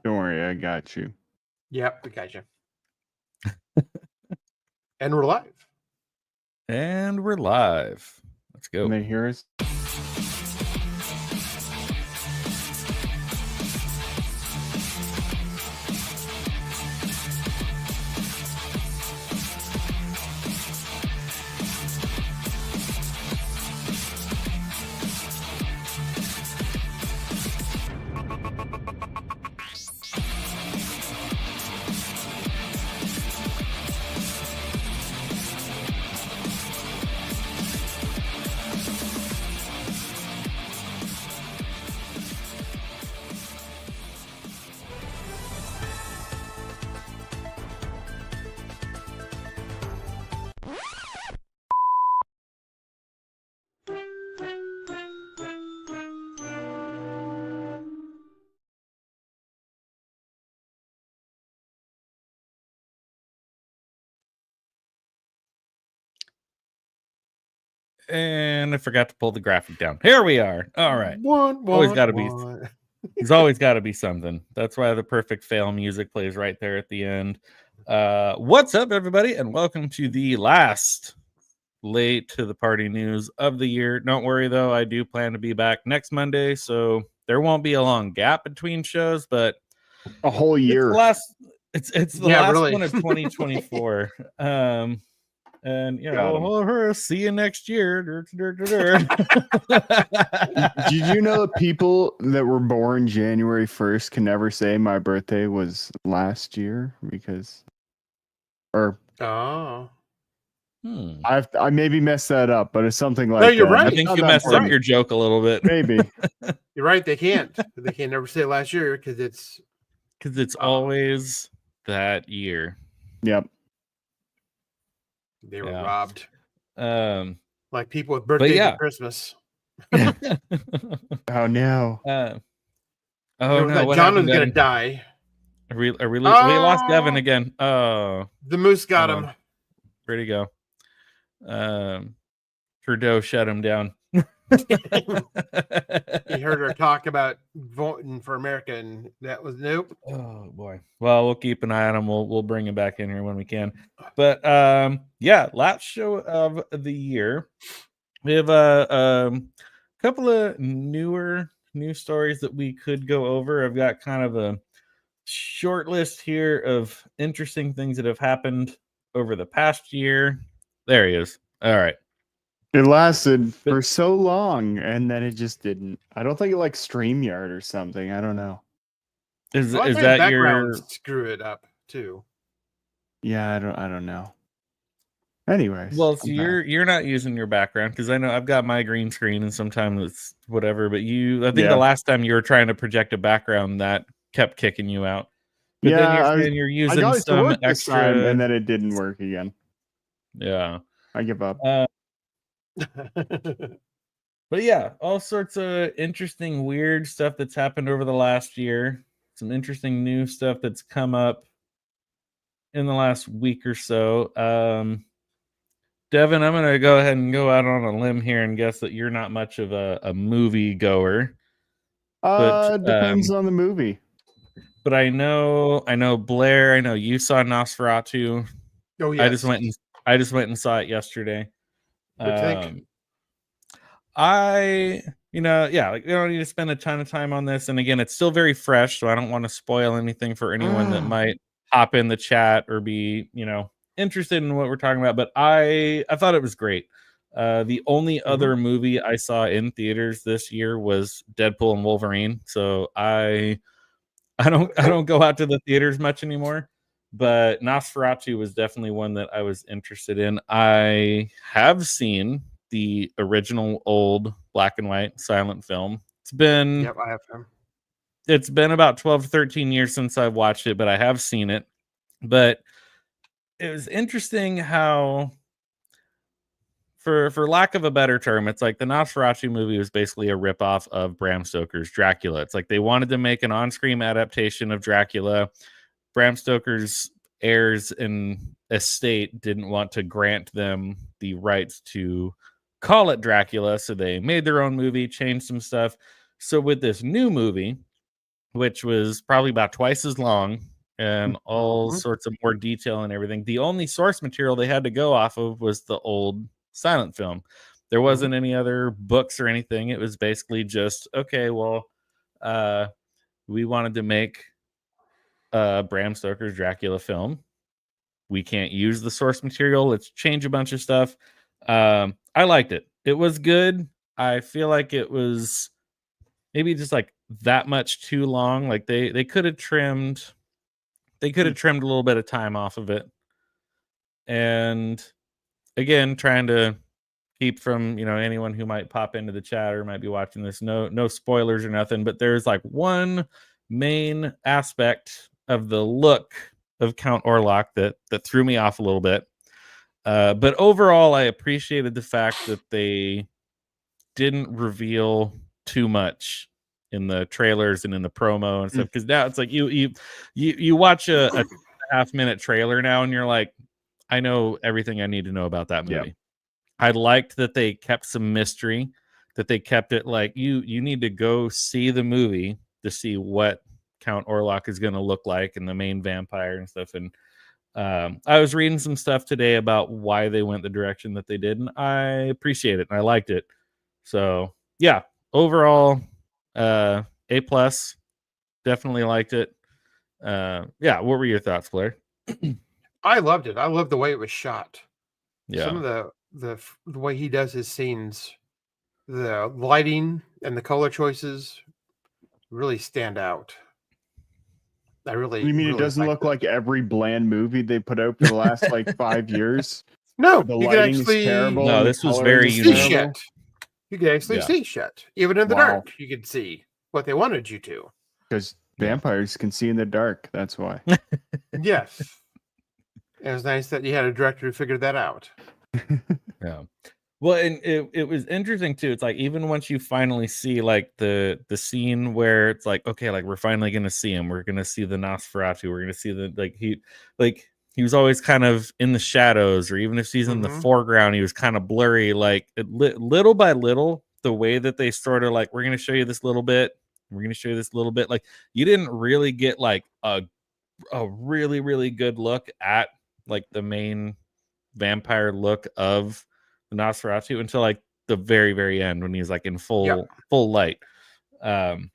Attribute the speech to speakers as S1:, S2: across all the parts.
S1: Don't worry, I got you.
S2: Yep, we got you. And we're live.
S3: And we're live. Let's go.
S1: Can they hear us?
S3: And I forgot to pull the graphic down. Here we are. All right.
S2: Always
S3: got to be. There's always got to be something. That's why the perfect fail music plays right there at the end. What's up, everybody, and welcome to the last late to the party news of the year. Don't worry, though. I do plan to be back next Monday, so there won't be a long gap between shows, but
S1: a whole year.
S3: It's the last one of 2024. And you know, see you next year.
S1: Did you know that people that were born January 1st can never say my birthday was last year because, I maybe messed that up, but it's something like.
S2: No, you're right.
S3: I think you messed up your joke a little bit.
S1: Maybe
S2: you're right. They can't. They can never say last year because it's
S3: always that year.
S1: Yep.
S2: They were robbed. Like people with birthdays at Christmas.
S1: Oh no.
S3: No.
S2: John was gonna die.
S3: We lost Devon again. Oh,
S2: the moose got him.
S3: Where'd he go? Trudeau shut him down.
S2: He heard her talk about voting for America, and that was nope.
S3: Oh boy. Well, we'll keep an eye on him. We'll bring him back in here when we can. But last show of the year. We have a couple of news stories that we could go over. I've got kind of a short list here of interesting things that have happened over the past year. There he is. All right.
S1: It lasted for so long, and then it just didn't. I don't think it like StreamYard or something. I don't know.
S3: Is that your
S2: screw it up too?
S1: Yeah, I don't know. Anyways,
S3: well, so you're not using your background because I know I've got my green screen, and sometimes it's whatever. But I think the last time you were trying to project a background that kept kicking you out. But then you're using some extra,
S1: time, and then it didn't work again.
S3: Yeah,
S1: I give up.
S3: But yeah, all sorts of interesting, weird stuff that's happened over the last year. Some interesting new stuff that's come up in the last week or so. Devon, I'm going to go ahead and go out on a limb here and guess that you're not much of a movie goer.
S1: Depends on the movie.
S3: But I know Blair. I know you saw Nosferatu.
S2: Oh yeah.
S3: I just went and saw it yesterday.
S2: We don't
S3: need to spend a ton of time on this. And again, it's still very fresh, so I don't want to spoil anything for anyone that might hop in the chat or be, interested in what we're talking about. But I thought it was great. The only other movie I saw in theaters this year was Deadpool and Wolverine. So I don't go out to the theaters much anymore. But Nosferatu was definitely one that I was interested in. I have seen the original old black and white silent film.
S2: I have him.
S3: It's been about 12, 13 years since I've watched it, but I have seen it. But it was interesting how, for lack of a better term, it's like the Nosferatu movie was basically a ripoff of Bram Stoker's Dracula. It's like they wanted to make an on-screen adaptation of Dracula. Bram Stoker's heirs and estate didn't want to grant them the rights to call it Dracula, so they made their own movie, changed some stuff. So with this new movie, which was probably about twice as long and all sorts of more detail and everything. The only source material they had to go off of was the old silent film. There wasn't any other books or anything. It was basically just, okay, well, we wanted to make Bram Stoker's Dracula film. We can't use the source material. Let's change a bunch of stuff. I liked it. It was good. I feel like it was maybe just like that much too long. Like they could have trimmed a little bit of time off of it. And again, trying to keep from, anyone who might pop into the chat or might be watching this, no spoilers or nothing, but there's like one main aspect of the look of Count Orlok that threw me off a little bit. But overall, I appreciated the fact that they didn't reveal too much in the trailers and in the promo and stuff. Because now it's like you watch a half-minute trailer now, and you're like, I know everything I need to know about that movie.
S1: Yep.
S3: I liked that they kept some mystery, that they kept it like you need to go see the movie to see what Count Orlok is going to look like and the main vampire and stuff. And I was reading some stuff today about why they went the direction that they did, and I appreciate it and I liked it. So yeah, overall, A+, definitely liked it. Yeah, what were your thoughts, Blair?
S2: I loved it. I loved the way it was shot.
S3: Yeah.
S2: Some of the way he does his scenes, the lighting and the color choices really stand out. I really.
S1: You mean
S2: really
S1: it doesn't look like every bland movie they put out for the last like 5 years?
S2: No,
S1: The
S2: you can
S1: lighting's
S2: actually
S1: terrible.
S3: No,
S1: and the
S3: this was
S1: coloring
S3: very
S1: is
S3: unique.
S2: see
S1: terrible.
S2: shit. You can actually
S3: Yeah.
S2: see shit. Even in the
S1: Wow.
S2: dark, you can see what they wanted you to.
S1: Because vampires can see in the dark. That's why.
S2: Yes. It was nice that you had a director who figured that out.
S3: Yeah. Well, and it was interesting too. It's like even once you finally see like the scene where it's like, okay, like we're finally gonna see him. We're gonna see the Nosferatu. We're gonna see he was always kind of in the shadows, or even if he's in the foreground, he was kind of blurry. Like little by little, the way that they sort of like, we're gonna show you this little bit. We're gonna show you this little bit. Like you didn't really get like a really, really good look at like the main vampire look of the Nosferatu until like the very, very end when he's like in full light.
S2: And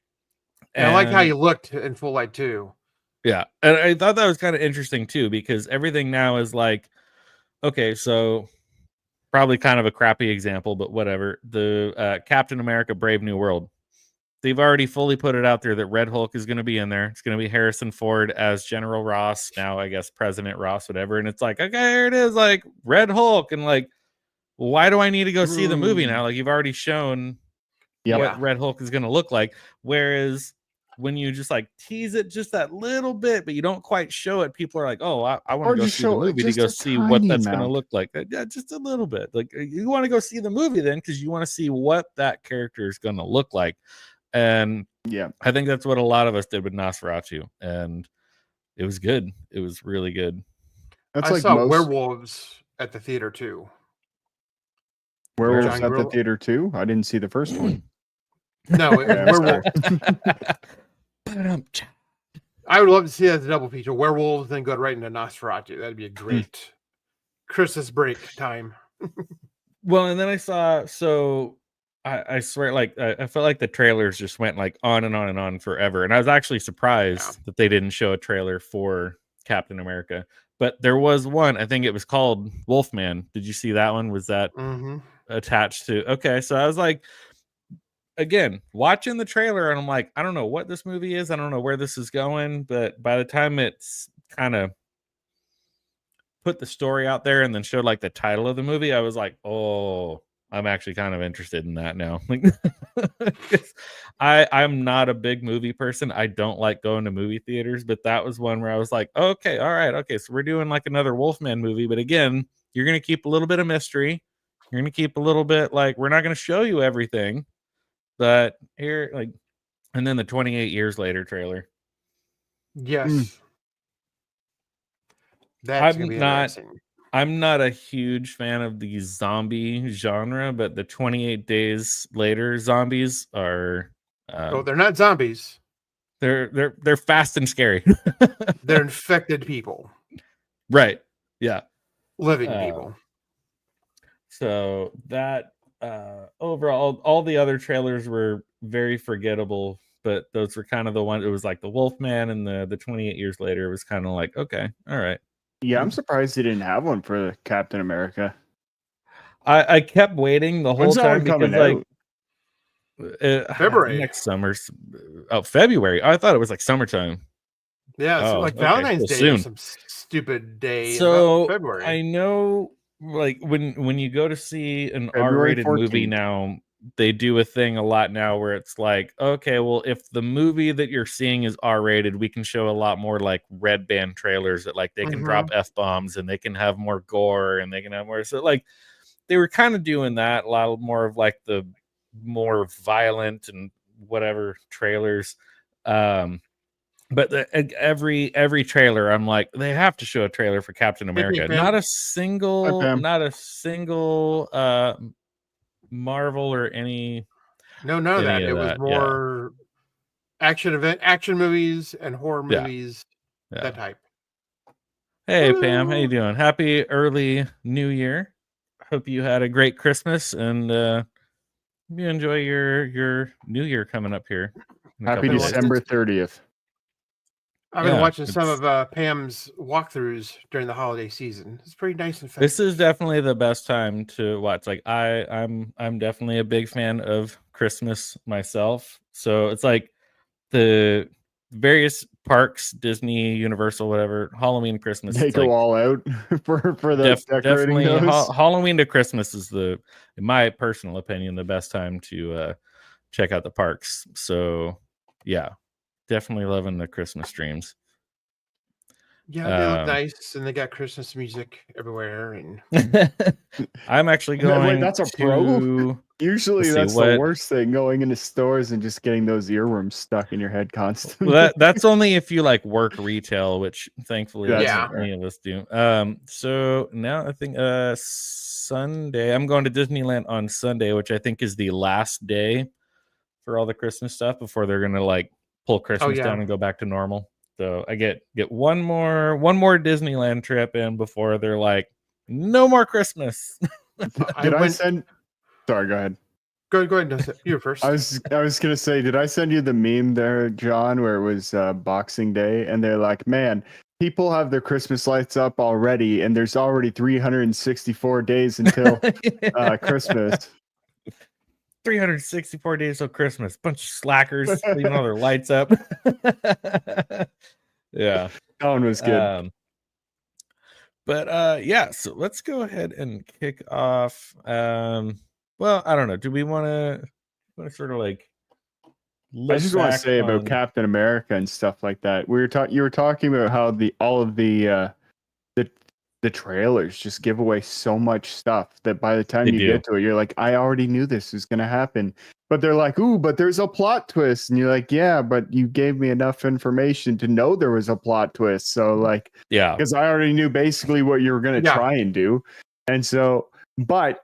S2: I like how you looked in full light too.
S3: Yeah. And I thought that was kind of interesting too, because everything now is like, okay, so probably kind of a crappy example, but whatever. The Captain America Brave New World. They've already fully put it out there that Red Hulk is going to be in there. It's going to be Harrison Ford as General Ross. Now, I guess President Ross, whatever. And it's like, okay, here it is, like Red Hulk. And like, why do I need to go see the movie now? Like, you've already shown what Red Hulk is going to look like. Whereas when you just like tease it just that little bit, but you don't quite show it, people are like, oh, I want to go see the movie to go see what that's going to look like. Yeah, just a little bit. Like, you want to go see the movie then because you want to see what that character is going to look like. And
S1: yeah,
S3: I think that's what a lot of us did with Nosferatu, and it was good. It was really good.
S1: That's
S2: I
S1: like
S2: saw
S1: most
S2: Werewolves at the theater too.
S1: Werewolves at the theater too. I didn't see the first one.
S2: No, it was Werewolves. I would love to see that as a double feature. Werewolves, then go right into Nosferatu. That'd be a great Christmas break time.
S3: Well, and then I saw I swear, like I felt like the trailers just went like on and on and on forever, and I was actually surprised that they didn't show a trailer for Captain America. But there was one. I think it was called Wolfman. Did you see that one? Was that attached to? Okay, so I was like, again, watching the trailer, and I'm like, I don't know what this movie is. I don't know where this is going. But by the time it's kind of put the story out there and then showed like the title of the movie, I was like, oh, I'm actually kind of interested in that now. Like, I'm not a big movie person. I don't like going to movie theaters, but that was one where I was like, okay, all right, okay, so we're doing like another Wolfman movie, but again, you're gonna keep a little bit of mystery. You're gonna keep a little bit like, we're not gonna show you everything, but here, like, and then the 28 years later trailer.
S2: Yes, that's gonna be interesting.
S3: I'm not a huge fan of the zombie genre, but the 28 days later zombies are.
S2: They're not zombies.
S3: They're fast and scary.
S2: They're infected people,
S3: Right. Yeah.
S2: living people.
S3: So that overall, all the other trailers were very forgettable, but those were kind of the ones. It was like the Wolfman and the 28 years later. It was kind of like, okay, all right.
S1: Yeah, I'm surprised they didn't have one for Captain America.
S3: I kept waiting the whole
S1: When's that
S3: time
S1: one
S3: because
S1: coming
S3: like
S1: out?
S2: February.
S3: next summer's February. I thought it was like summertime.
S2: Yeah, it's
S3: Oh,
S2: like
S3: okay,
S2: Valentine's
S3: well,
S2: Day
S3: soon.
S2: or some stupid day in
S3: So
S2: February.
S3: I know, like when you go to see an
S1: February
S3: R-rated movie
S1: 14th.
S3: now, they do a thing a lot now where it's like, okay, well, if the movie that you're seeing is R-rated, we can show a lot more like red band trailers that like they can drop F-bombs and they can have more gore and they can have more. So like they were kind of doing that, a lot more of like the more violent and whatever trailers. But every trailer, I'm like, they have to show a trailer for Captain America.
S2: Pam.
S3: Not a
S1: Pam.
S3: single Marvel or any.
S2: No, none of that. It was more action movies and horror movies, that type.
S3: Hey Pam, how you doing? Happy early New Year. Hope you had a great Christmas and you enjoy your New Year coming up here.
S1: Happy December 30th.
S2: I've been watching some of Pam's walkthroughs during the holiday season. It's pretty nice and fun.
S3: This is definitely the best time to watch. Like I'm definitely a big fan of Christmas myself. So it's like the various parks, Disney, Universal, whatever, Halloween, Christmas.
S1: They go all out for the decorating those.
S3: Halloween to Christmas is in my personal opinion, the best time to check out the parks. So yeah, definitely loving the Christmas streams.
S2: Yeah, they look nice, and they got Christmas music everywhere. And
S3: I'm actually going.
S1: Wait, that's a pro. Usually, that's the worst thing: going into stores and just getting those earworms stuck in your head constantly.
S3: Well, that's only if you like work retail, which thankfully many of us do. So now I think Sunday, I'm going to Disneyland on Sunday, which I think is the last day for all the Christmas stuff before they're gonna like pull Christmas down and go back to normal. So I get one more Disneyland trip in before they're like, no more Christmas.
S1: I send? Sorry, go ahead.
S2: Go ahead. You're first.
S1: I was gonna say, did I send you the meme there, John, where it was Boxing Day, and they're like, man, people have their Christmas lights up already, and there's already 364 days until Christmas.
S3: 364 days till Christmas. Bunch of slackers leaving all their lights up. Yeah.
S1: That one was good.
S3: But yeah, so let's go ahead and kick off. Well, I don't know. Do we want to sort of like
S1: I just want to say about Captain America and stuff like that. You were talking about how all of the trailers just give away so much stuff that by the time you get to it, you're like, I already knew this was going to happen. But they're like, ooh, but there's a plot twist. And you're like, yeah, but you gave me enough information to know there was a plot twist. So like,
S3: yeah,
S1: because I already knew basically what you were going to try and do. And so, but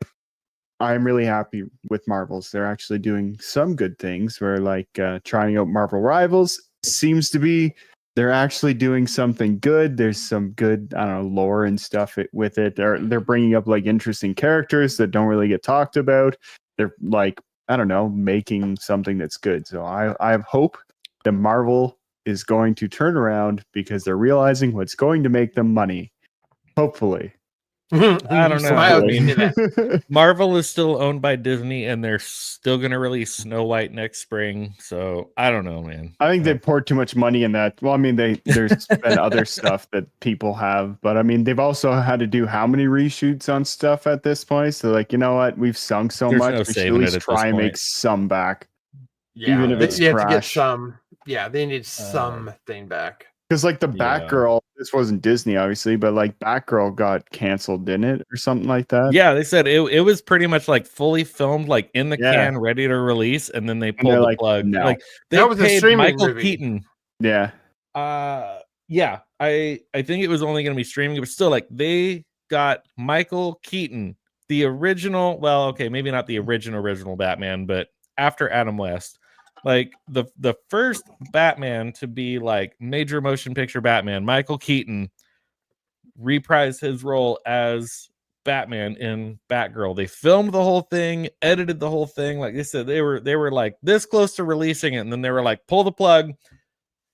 S1: I'm really happy with Marvels. They're actually doing some good things where like trying out Marvel Rivals seems to be, they're actually doing something good. There's some good, I don't know, lore and stuff with it. They're bringing up like interesting characters that don't really get talked about. They're like, I don't know, making something that's good. So I have hope that Marvel is going to turn around because they're realizing what's going to make them money. Hopefully.
S3: I don't know. I mean, Marvel is still owned by Disney, and they're still going to release Snow White next spring. So I don't know, man.
S1: I think they poured too much money in that. Well, I mean, there's been other stuff that people have, but I mean, they've also had to do how many reshoots on stuff at this point? So, like, you know what? We've sunk so much. We should at least try and make some back.
S2: Yeah,
S1: even if it's
S2: you have
S1: trash.
S2: to get some. Yeah, they need something back.
S1: Because like the Batgirl, this wasn't Disney, obviously, but like Batgirl got canceled, didn't it, or something like that?
S3: Yeah, they said it was pretty much like fully filmed, like in the can, ready to release, and then they pulled the plug.
S1: No.
S3: Like they
S2: that was a
S3: paid
S2: streaming
S3: Michael
S2: movie.
S3: Keaton.
S1: Yeah.
S3: Yeah. I think it was only going to be streaming, but still, like they got Michael Keaton, the original. Well, okay, maybe not the original Batman, but after Adam West, like the first Batman to be like major motion picture Batman, Michael Keaton, reprised his role as Batman in Batgirl. They filmed the whole thing, edited the whole thing. Like they said, they were like this close to releasing it, and then they were like, pull the plug.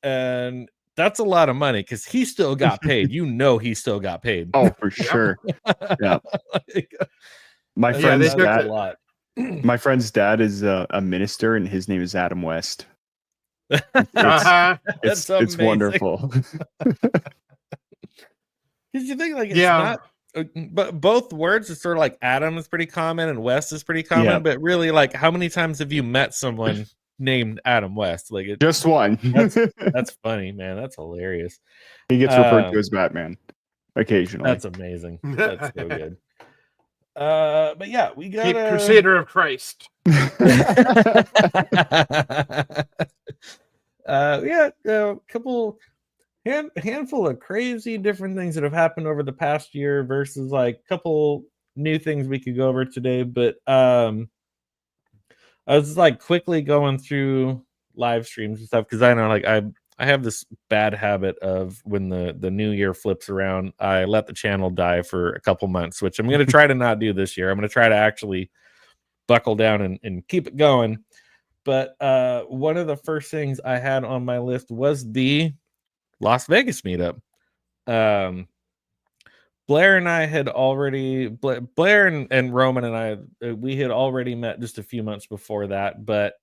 S3: And that's a lot of money because he still got paid. He still got paid.
S1: Oh, for sure. Yeah.
S3: Like,
S1: My friend's dad.
S3: A lot.
S1: My friend's dad is a minister, and his name is Adam West. It's wonderful.
S3: Because you think like it's not, but both words are sort of like Adam is pretty common and West is pretty common, but really, like, how many times have you met someone named Adam West? Like,
S1: just one.
S3: That's funny, man. That's hilarious.
S1: He gets referred to as Batman occasionally.
S3: That's amazing. That's so good. But yeah, we got
S2: Crusader of Christ.
S3: A couple handful of crazy different things that have happened over the past year versus like a couple new things we could go over today. But I was like quickly going through live streams and stuff because I know like I have this bad habit of when the new year flips around, I let the channel die for a couple months, which I'm going to try to not do this year. I'm going to try to actually buckle down and keep it going. But one of the first things I had on my list was the Las Vegas meetup. Blair and I had already, Blair and Roman and I, we had already met just a few months before that. But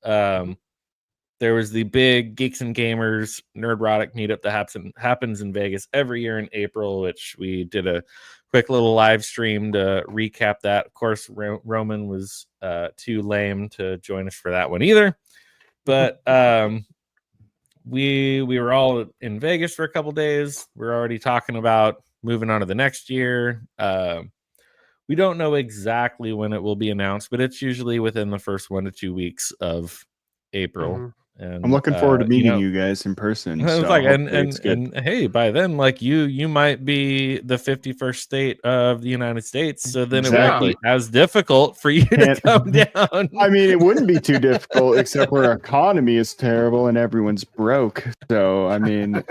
S3: there was the big Geeks and Gamers Nerdrotic meetup that happens in Vegas every year in April, which we did a quick little live stream to recap that. Of course, Roman was too lame to join us for that one either. But we were all in Vegas for a couple days. We're already talking about moving on to the next year. We don't know exactly when it will be announced, but it's usually within the first 1 to 2 weeks of April.
S2: Mm-hmm.
S1: And I'm looking forward to meeting you guys in person.
S3: I was like, and hey, by then, like you might be the 51st state of the United States, so then it won't be as difficult for you to come down.
S1: I mean, it wouldn't be too difficult, except our economy is terrible and everyone's broke. So, I mean,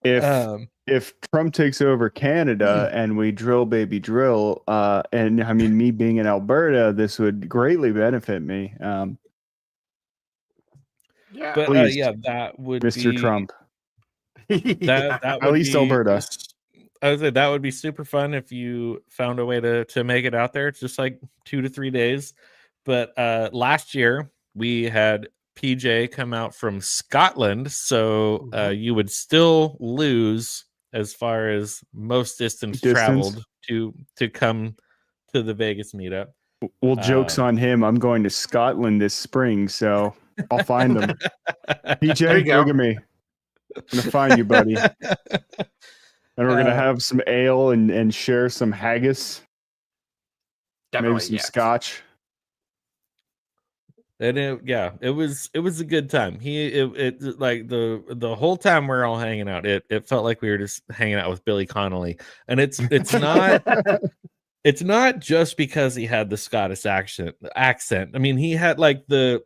S1: if Trump takes over Canada and we drill, baby, drill, and I mean, me being in Alberta, this would greatly benefit me.
S3: But that would
S1: Mr.
S3: be
S1: Trump.
S3: That would
S1: at least Alberta.
S3: I would say that would be super fun if you found a way to make it out there. It's just like 2 to 3 days. But last year we had PJ come out from Scotland, so you would still lose as far as most distance traveled to come to the Vegas meetup.
S1: Well, joke's on him. I'm going to Scotland this spring, so I'll find them. PJ, look at me. I'm going to find you, buddy. And we're going to have some ale and share some haggis. Maybe some scotch.
S3: And it was a good time. It like the whole time we're all hanging out, it felt like we were just hanging out with Billy Connolly. And it's not it's not just because he had the Scottish accent. I mean, he had the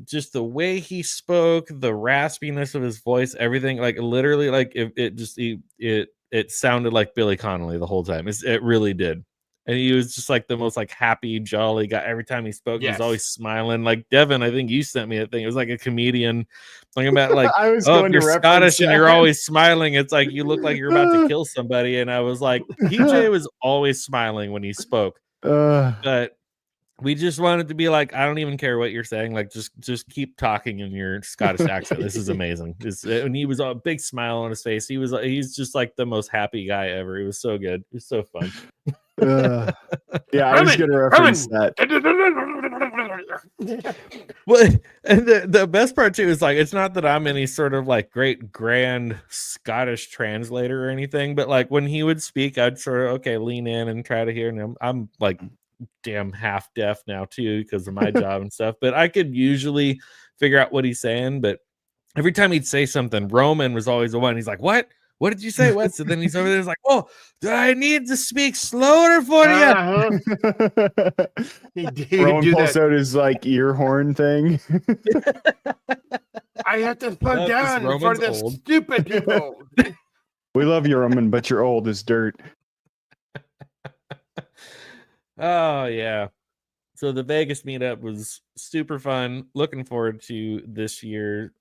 S3: just the way he spoke, the raspiness of his voice, everything, like literally, like it sounded like Billy Connolly the whole time. It really did. And he was just like the most like happy, jolly guy. Every time he spoke, he was always smiling. Like Devon, I think you sent me a thing. It was like a comedian talking about like,
S1: I was going
S3: you're
S1: to
S3: Scottish and you're always smiling. It's like you look like you're about to kill somebody. And I was like, PJ was always smiling when he spoke. But we just wanted to be like, I don't even care what you're saying. Like, just keep talking in your Scottish accent. This is amazing. And he was a big smile on his face. He's just like the most happy guy ever. He was so good. It was so fun.
S1: Yeah, I was going to reference that.
S3: Well, and the best part too is like, it's not that I'm any sort of like great grand Scottish translator or anything, but like when he would speak, I'd sort of lean in and try to hear him. I'm like damn half deaf now too because of my job and stuff, but I could usually figure out what he's saying. But every time he'd say something, Roman was always the one. He's like, what what did you say? What? So then he's over there, he's like, oh, do I need to speak slower for you?
S2: Uh-huh. He
S1: Rowan
S2: do
S1: pulls
S2: that.
S1: out his like ear horn thing.
S2: I have to slow
S3: That's
S2: down in front of
S3: Roman's
S2: the
S3: old.
S2: stupid people.
S1: We love you, Roman, but you're old as dirt.
S3: Oh yeah. So the Vegas meetup was super fun. Looking forward to this year.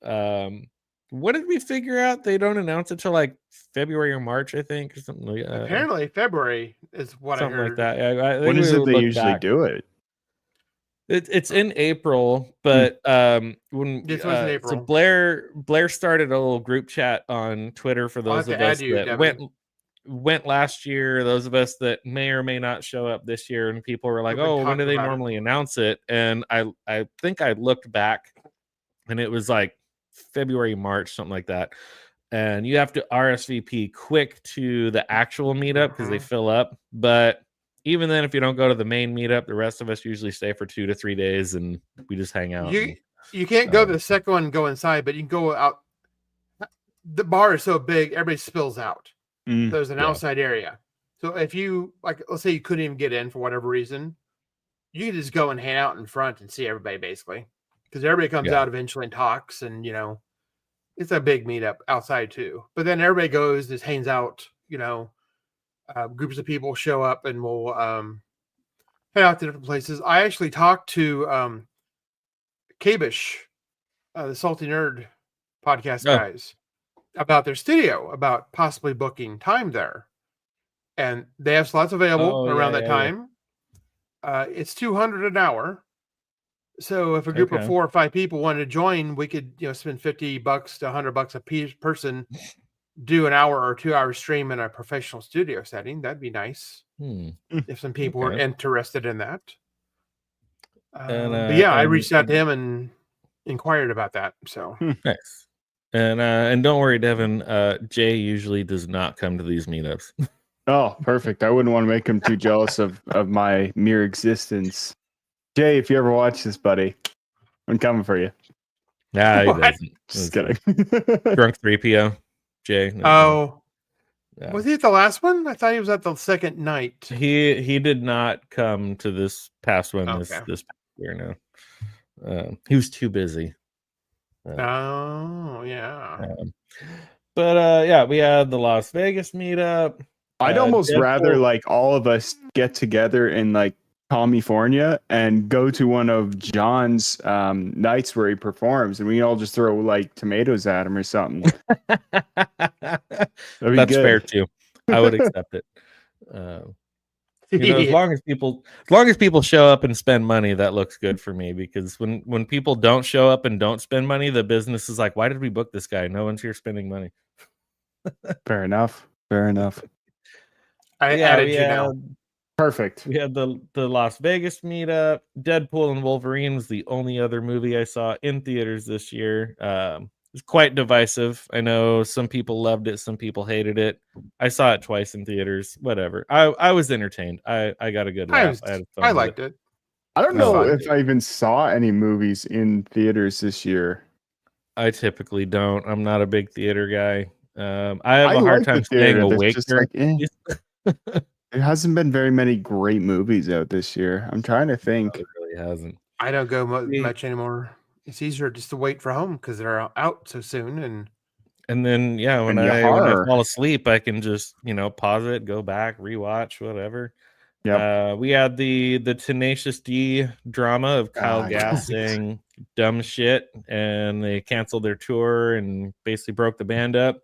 S3: What did we figure out? They don't announce it till like February or March, I think, or something like that.
S2: Apparently, February is what
S3: Something
S2: I
S3: like
S2: heard.
S3: that. Yeah, I think
S1: When is
S3: we
S1: it
S3: would
S1: they
S3: look
S1: usually
S3: back.
S1: do it?
S3: It's in April, but when
S2: This was in
S3: so
S2: April.
S3: Blair started a little group chat on Twitter for
S2: I'll have
S3: those of
S2: to add
S3: us
S2: you,
S3: that
S2: Devon.
S3: went last year, those of us that may or may not show up this year, and people were like,
S2: We've been
S3: oh, when do
S2: talking
S3: they
S2: about it.
S3: normally announce it? And I think I looked back and it was like February, March, something like that. And you have to RSVP quick to the actual meetup because they fill up. But even then, if you don't go to the main meetup, the rest of us usually stay for 2 to 3 days and we just hang out.
S2: You can't go to the second one and go inside, but you can go out. The bar is so big, everybody spills out. There's an outside area. So if you, like, let's say you couldn't even get in for whatever reason, you can just go and hang out in front and see everybody basically. Because everybody comes out eventually and talks, and, you know, it's a big meetup outside too. But then everybody goes, just hangs out, you know, groups of people show up and we'll head out to different places. I actually talked to Kabish, the Salty Nerd podcast guys, about their studio, about possibly booking time there. And they have slots available around that time. It's $200 an hour. So if a group of 4 or 5 people wanted to join, we could, you know, spend $50 to $100 a person, do an hour or 2 hour stream in a professional studio setting. That'd be nice if some people were interested in that. But yeah, I reached out to him and inquired about that. So
S3: nice. And don't worry, Devon. Jay usually does not come to these meetups.
S1: Oh, perfect. I wouldn't want to make him too jealous of my mere existence. Jay, if you ever watch this, buddy, I'm coming for you.
S3: Nah, he doesn't.
S1: Just kidding.
S3: Drunk 3PO, Jay.
S2: Was he at the last one? I thought he was at the second night.
S3: He did not come to this past one this past year. No, he was too busy.
S2: But
S3: yeah, we had the Las Vegas meetup.
S1: I'd almost rather like all of us get together in like California and go to one of John's nights where he performs, and we all just throw like tomatoes at him or something.
S3: That's fair too. I would accept it. You know, as long as people show up and spend money, that looks good for me. Because when people don't show up and don't spend money, the business is like, why did we book this guy? No one's here spending money.
S1: Fair enough.
S2: I added you now.
S1: Perfect.
S3: We had the Las Vegas meetup. Deadpool and Wolverine was the only other movie I saw in theaters this year. It was quite divisive. I know some people loved it, some people hated it. I saw it twice in theaters. Whatever. I was entertained. I got a good laugh.
S2: I liked it.
S1: I don't know if I even saw any movies in theaters this year.
S3: I typically don't. I'm not a big theater guy. I have a hard time staying awake.
S1: There hasn't been very many great movies out this year. I'm trying to think.
S3: No, it really hasn't.
S2: I don't go much anymore. It's easier just to wait for home because they're out so soon. And
S3: then when I fall asleep, I can just pause it, go back, rewatch, whatever.
S1: Yeah.
S3: We had the Tenacious D drama of Kyle Gass saying dumb shit, and they canceled their tour and basically broke the band up.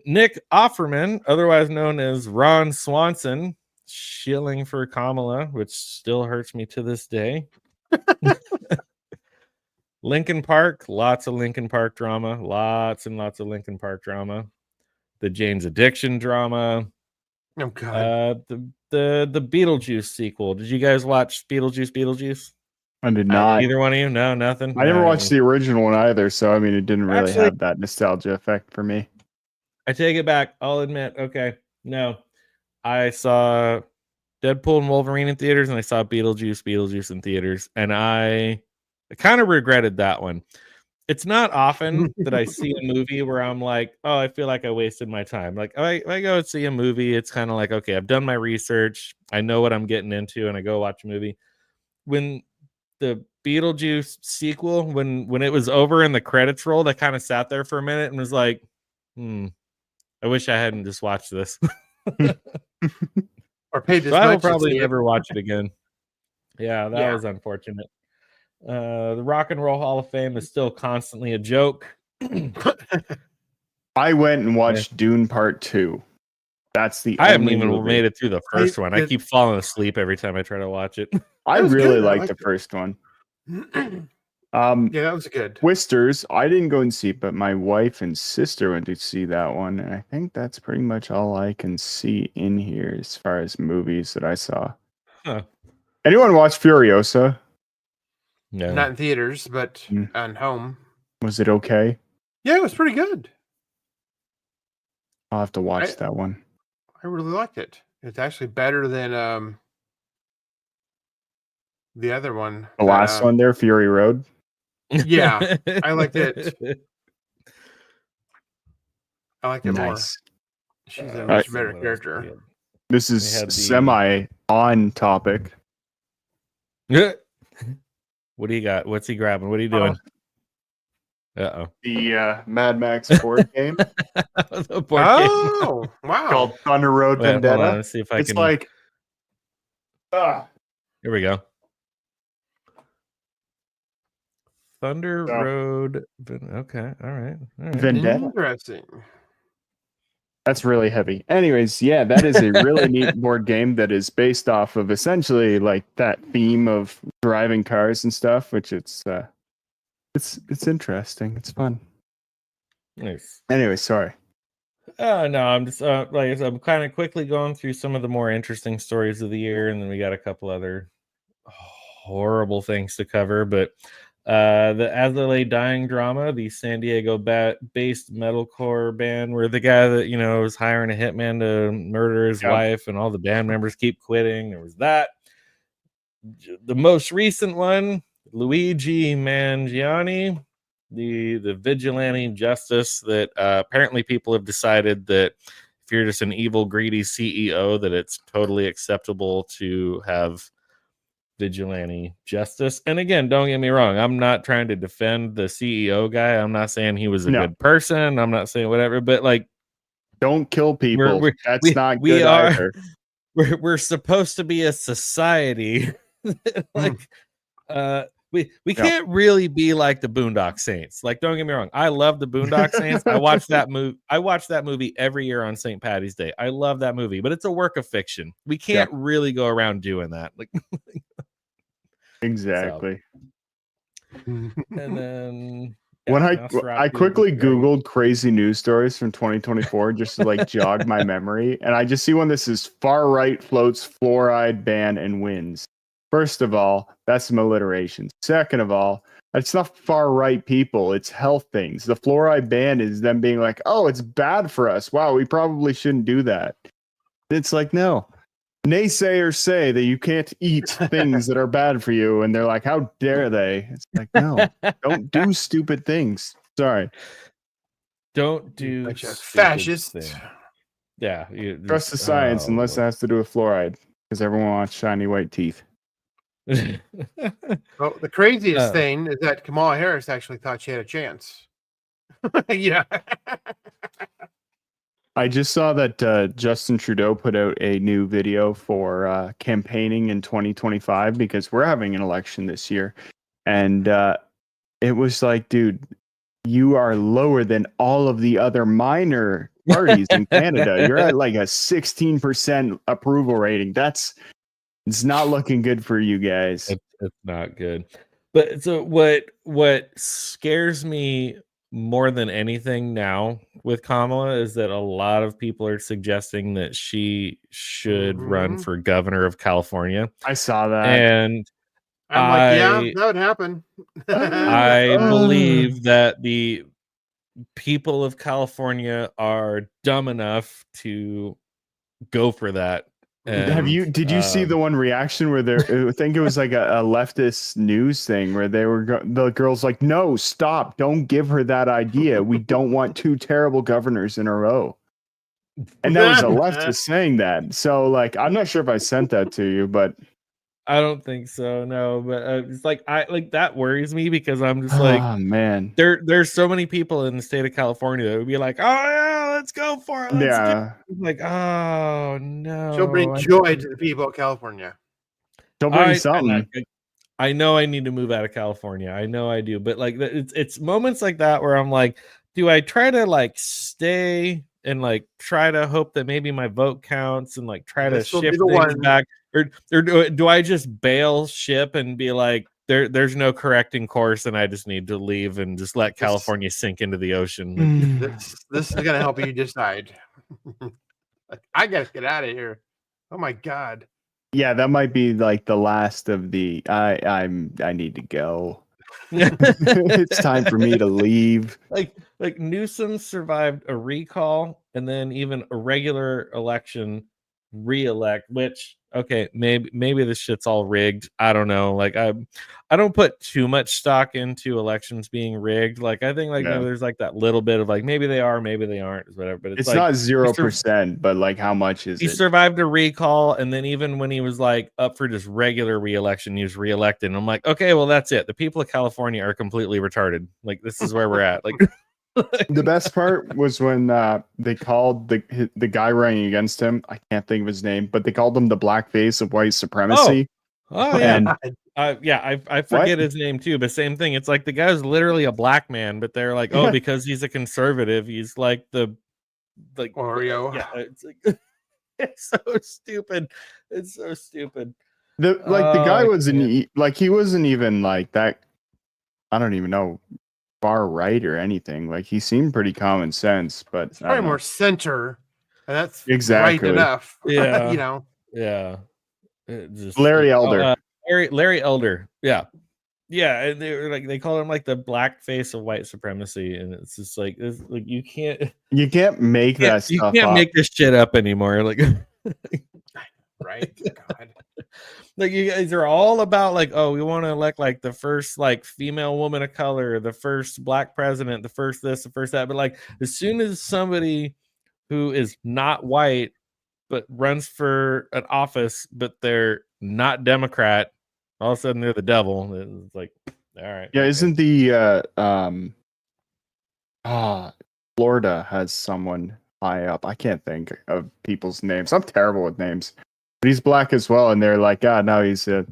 S3: Nick Offerman, otherwise known as Ron Swanson, shilling for Kamala, which still hurts me to this day. Linkin Park, lots of Linkin Park drama, lots and lots of Linkin Park drama. The Jane's Addiction drama.
S2: Oh God.
S3: The Beetlejuice sequel. Did you guys watch Beetlejuice?
S1: I did not.
S3: Either one of you? No, nothing.
S1: I never watched the original one either, so I mean, it didn't really have that nostalgia effect for me.
S3: I take it back. I'll admit. Okay, no, I saw Deadpool and Wolverine in theaters, and I saw Beetlejuice in theaters, and I kind of regretted that one. it's not often that I see a movie where I'm like, oh, I feel like I wasted my time. Like I go and see a movie, it's kind of like, okay, I've done my research, I know what I'm getting into, and I go watch a movie. When the Beetlejuice sequel, when it was over and the credits rolled, I kind of sat there for a minute and was like, I wish I hadn't just watched this.
S2: Or paid this
S3: So I will
S2: much to
S3: probably
S2: see it.
S3: never watch it again. Yeah, that was unfortunate. The Rock and Roll Hall of Fame is still constantly a joke.
S1: I went and watched Dune Part 2. That's the
S3: I haven't
S1: only
S3: even
S1: movie.
S3: made it through the first one. I keep falling asleep every time I try to watch it.
S1: I really liked the first one.
S2: Yeah, that was good.
S1: Twisters, I didn't go and see it, but my wife and sister went to see that one. And I think that's pretty much all I can see in here as far as movies that I saw.
S3: Huh.
S1: Anyone watch Furiosa?
S3: No.
S2: Not in theaters, but on home.
S1: Was it okay?
S2: Yeah, it was pretty good.
S1: I'll have to watch that one.
S2: I really liked it. It's actually better than the other one.
S1: The last one there, Fury Road.
S2: Yeah, I liked it. I liked it more. She's a much better character.
S1: This is semi on topic.
S3: What do you got? What's he grabbing? What are you doing?
S1: The Mad Max board game.
S3: The board game.
S2: Wow.
S1: Called Thunder Road Vendetta.
S3: Hold on, let's see if I can.
S1: Like,
S3: here we go. Thunder Road. Okay, all right.
S1: Vendetta.
S2: Interesting.
S1: That's really heavy. Anyways, yeah, that is a really neat board game that is based off of essentially like that theme of driving cars and stuff, which it's interesting. It's fun.
S3: Nice.
S1: Anyway, sorry.
S3: No, I'm just I'm kind of quickly going through some of the more interesting stories of the year, and then we got a couple other horrible things to cover. But the As I Lay Dying drama, the San Diego based metalcore band, where the guy that was hiring a hitman to murder his wife, and all the band members keep quitting. There was that. The most recent one, Luigi Mangiani, the vigilante justice that apparently people have decided that if you're just an evil, greedy CEO, that it's totally acceptable to have vigilante justice. And again, don't get me wrong, I'm not trying to defend the CEO guy. I'm not saying he was a good person. I'm not saying whatever, but like,
S1: don't kill people. That's not good either.
S3: We're supposed to be a society like we can't really be like the Boondock Saints. Like, don't get me wrong, I love the Boondock Saints. I watch that movie every year on St. Patty's Day. I love that movie, but it's a work of fiction. We can't really go around doing that. Like,
S1: exactly.
S3: And then
S1: when I quickly Googled crazy news stories from 2024 just to like jog my memory, and I just see one that says far right floats fluoride ban and wins. First of all, that's some alliteration. Second of all, it's not far right people, it's health things. The fluoride ban is them being like, oh, it's bad for us. Wow, we probably shouldn't do that. It's like, no. Naysayers say that you can't eat things that are bad for you, and they're like, how dare they? It's like, no, don't do stupid things. Sorry.
S3: Don't do
S2: fascist
S3: thing. Yeah.
S1: Trust the science unless it has to do with fluoride, because everyone wants shiny white teeth.
S2: Well, the craziest thing is that Kamala Harris actually thought she had a chance. Yeah.
S1: I just saw that Justin Trudeau put out a new video for campaigning in 2025 because we're having an election this year. And it was like, dude, you are lower than all of the other minor parties in Canada. You're at like a 16% approval rating. It's not looking good for you guys.
S3: It's not good. But so what scares me more than anything now with Kamala is that a lot of people are suggesting that she should run for governor of California.
S1: I saw that.
S2: And I'm like, yeah, that would happen.
S3: I believe that the people of California are dumb enough to go for that
S1: And, did you see the one reaction where I think it was like a leftist news thing where the girl's like, no, stop, don't give her that idea. We don't want 2 terrible governors in a row. And that was a leftist saying that. So like, I'm not sure if I sent that to you, but
S3: I don't think so. No, but it's like that worries me because I'm just like,
S1: oh man,
S3: there's so many people in the state of California that would be like, oh yeah, let's go for it. Like, oh no,
S2: she'll bring joy to the people of California.
S1: She'll bring something.
S3: I know I need to move out of California. I know I do, but like it's moments like that where I'm like, do I try to like stay and like try to hope that maybe my vote counts and like try to shift things back, or do I just bail ship and be like, there's no correcting course and I just need to leave and just let California sink into the ocean?
S2: This is gonna help you decide. I gotta get out of here. Oh my god.
S1: Yeah, that might be like the last of the I need to go. It's time for me to leave.
S3: Like Newsom survived a recall and then even a regular election re-elect, which okay, maybe this shit's all rigged. I don't know. Like I don't put too much stock into elections being rigged. Like I think maybe there's like that little bit of like maybe they are, maybe they aren't, whatever. But it's like,
S1: not 0%, but like how much is
S3: he survived a recall, and then even when he was like up for just regular re-election, he was re-elected. And I'm like, okay, well that's it. The people of California are completely retarded. Like this is where we're at. Like
S1: the best part was when they called the guy running against him. I can't think of his name, but they called him the black face of white supremacy.
S3: Oh yeah. I forget his name too, but same thing. It's like the guy's literally a black man, but they're like, oh, because he's a conservative, he's like the
S2: Oreo.
S3: Yeah, it's like it's so stupid. It's so stupid.
S1: The guy wasn't like he wasn't even like that. I don't even know, far right or anything. Like he seemed pretty common sense, but
S2: it's probably more center, and that's
S1: exactly
S2: right enough.
S3: Yeah,
S2: you know.
S3: Yeah.
S1: Larry Elder.
S3: Larry Elder. Yeah. And they call him like the black face of white supremacy, and it's just like this. Like you can't
S1: make that stuff.
S3: You can't
S1: up.
S3: make this shit up anymore. Like,
S2: right? God.
S3: Like you guys are all about like, oh, we want to elect like the first like female woman of color, the first black president, the first this, the first that. But like as soon as somebody who is not white but runs for an office, but they're not Democrat, all of a sudden they're the devil. It's like, all right.
S1: Yeah, okay. Isn't the Florida has someone high up. I can't think of people's names. I'm terrible with names. But he's black as well, and they're like, now he's a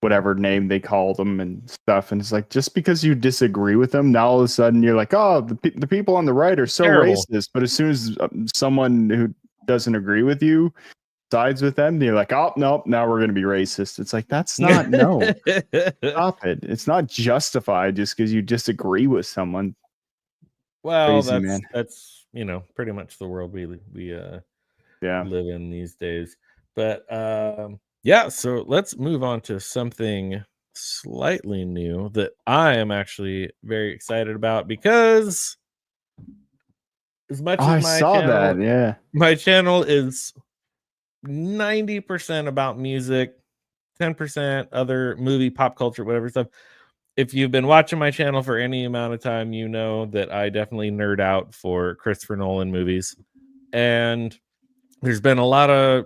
S1: whatever name they called him and stuff. And it's like, just because you disagree with them, now all of a sudden you're like, oh, the people on the right are so racist. But as soon as someone who doesn't agree with you sides with them, you're like, oh, nope, now we're going to be racist. It's like, that's not, no. Stop it. It's not justified just because you disagree with someone.
S3: Well, crazy, that's pretty much the world we live in these days. But so let's move on to something slightly new that I am actually very excited about, because as much as my channel is 90% about music, 10% other movie, pop culture, whatever stuff. If you've been watching my channel for any amount of time, you know that I definitely nerd out for Christopher Nolan movies. And there's been a lot of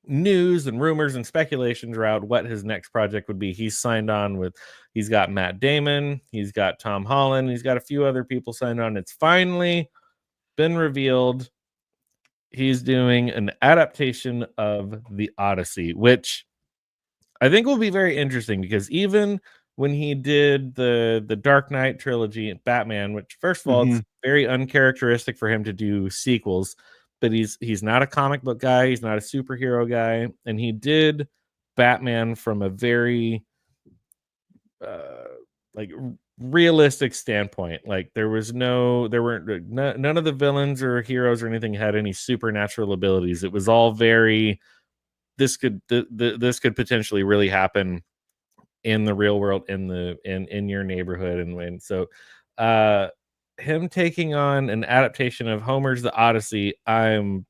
S3: news and rumors and speculations around what his next project would be. He's got Matt Damon, he's got Tom Holland, he's got a few other people signed on. It's finally been revealed he's doing an adaptation of The Odyssey, which I think will be very interesting, because even when he did the Dark Knight trilogy and Batman, which first of all, it's very uncharacteristic for him to do sequels, but he's not a comic book guy, he's not a superhero guy, and he did Batman from a very realistic standpoint. Like there weren't none of the villains or heroes or anything had any supernatural abilities. It was all very, this could potentially really happen in the real world, in your neighborhood. And so him taking on an adaptation of Homer's The Odyssey, I'm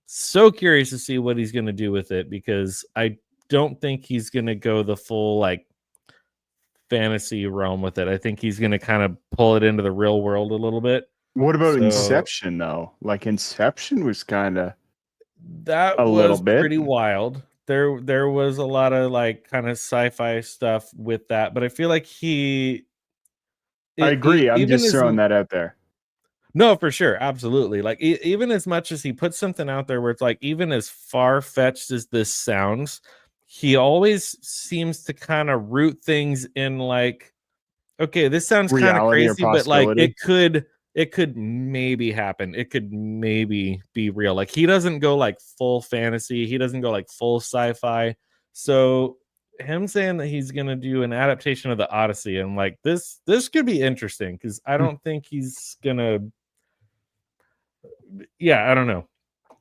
S3: so curious to see what he's going to do with it, because I don't think he's going to go the full like fantasy realm with it. I think he's going to kind of pull it into the real world a little bit.
S1: What about Inception though? Like Inception was kind of
S3: little bit pretty wild. There was a lot of like kind of sci-fi stuff with that, but I feel like I
S1: agree. I'm just throwing that out there.
S3: No, for sure, absolutely. Like even as much as he puts something out there where it's like, even as far-fetched as this sounds, he always seems to kind of root things in like, okay, this sounds kind of crazy, but like it could maybe happen. It could maybe be real. Like he doesn't go like full fantasy. He doesn't go like full sci-fi. So him saying that he's going to do an adaptation of the Odyssey, and like this could be interesting, because I don't think he's going to. Yeah, I don't know.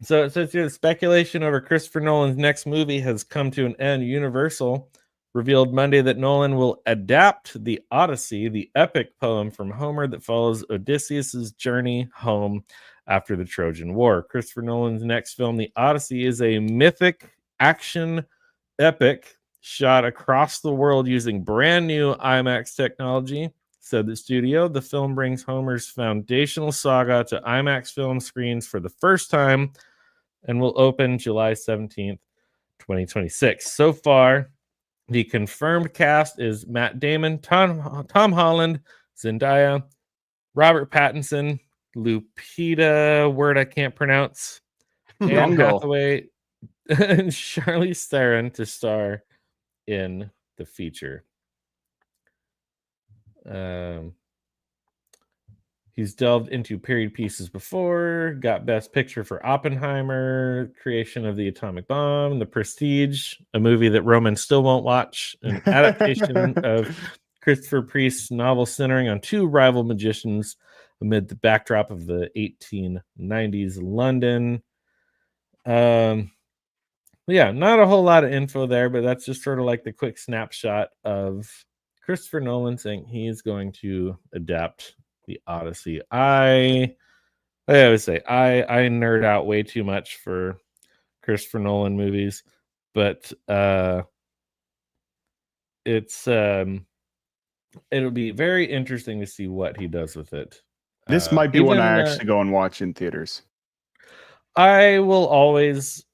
S3: So it says here, the speculation over Christopher Nolan's next movie has come to an end. Universal revealed Monday that Nolan will adapt the Odyssey, the epic poem from Homer that follows Odysseus' journey home after the Trojan War. Christopher Nolan's next film, The Odyssey, is a mythic action epic shot across the world using brand new IMAX technology, said the studio. The film brings Homer's foundational saga to IMAX film screens for the first time and will open July 17th, 2026. So far, the confirmed cast is Matt Damon, Tom Holland, Zendaya, Robert Pattinson, Lupita, word I can't pronounce, Anne Hathaway, and Charlize Theron to star in the feature. He's delved into period pieces before, got Best Picture for Oppenheimer, creation of the atomic bomb, The Prestige, a movie that Roman still won't watch, an adaptation of Christopher Priest's novel centering on two rival magicians amid the backdrop of the 1890s London. Yeah, not a whole lot of info there, but that's just sort of like the quick snapshot of Christopher Nolan saying he's going to adapt the Odyssey. I always say I nerd out way too much for Christopher Nolan movies, but it's it'll be very interesting to see what he does with it.
S1: This might be one I actually go and watch in theaters.
S3: I will always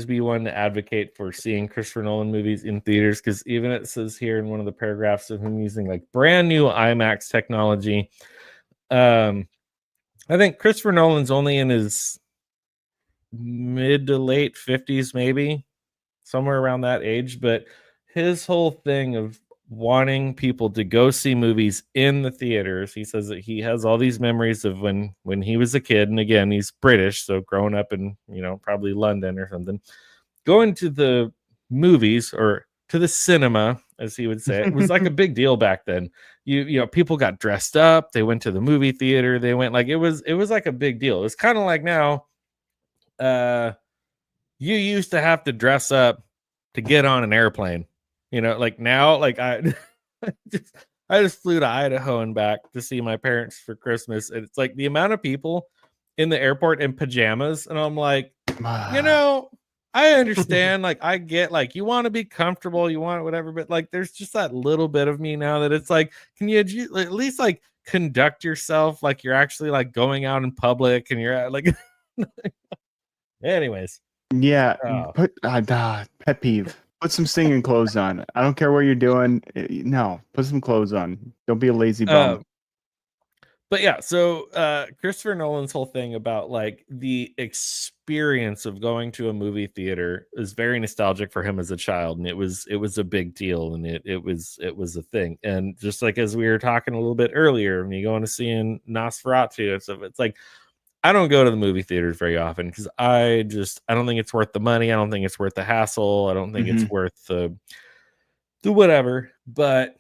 S3: be one to advocate for seeing Christopher Nolan movies in theaters, because even it says here in one of the paragraphs of him using like brand new IMAX technology. I think Christopher Nolan's only in his mid to late 50s, maybe somewhere around that age, but his whole thing of wanting people to go see movies in the theaters, he says that he has all these memories of when he was a kid, and again, he's British, so growing up in, probably London or something, going to the movies or to the cinema, as he would say, it was like a big deal back then. People got dressed up, they went to the movie theater, they went, like, it was like a big deal. It was kind of like now, you used to have to dress up to get on an airplane. Like now, like I just flew to Idaho and back to see my parents for Christmas. And it's like the amount of people in the airport in pajamas. And I'm like, I understand. Like, I get, like, you want to be comfortable, you want whatever, but like, there's just that little bit of me now that it's like, can you at least like conduct yourself like you're actually like going out in public and you're like, anyways.
S1: Yeah. Pet peeve. Put some singing clothes on. I don't care what you're doing. No, put some clothes on. Don't be a lazy bum.
S3: But yeah, so Christopher Nolan's whole thing about like the experience of going to a movie theater is very nostalgic for him as a child, and it was a big deal, and it was a thing. And just like as we were talking a little bit earlier, when you go into seeing Nosferatu and stuff, it's like, I don't go to the movie theaters very often because I don't think it's worth the money. I don't think it's worth the hassle. I don't think it's worth the whatever. But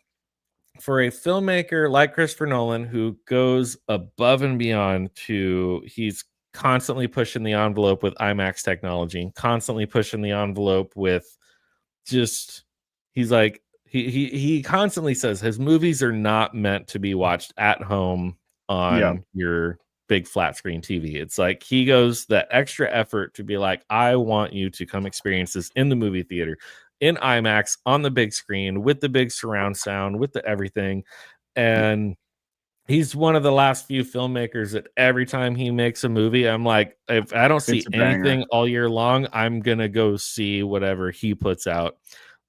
S3: for a filmmaker like Christopher Nolan, who goes above and beyond he's constantly pushing the envelope with IMAX technology, constantly pushing the envelope with just, he's like, he constantly says his movies are not meant to be watched at home on your big flat screen TV. It's like he goes that extra effort to be like, I want you to come experience this in the movie theater, in IMAX, on the big screen, with the big surround sound, with the everything. And he's one of the last few filmmakers that every time he makes a movie, I'm like, if I don't see anything all year long, I'm gonna go see whatever he puts out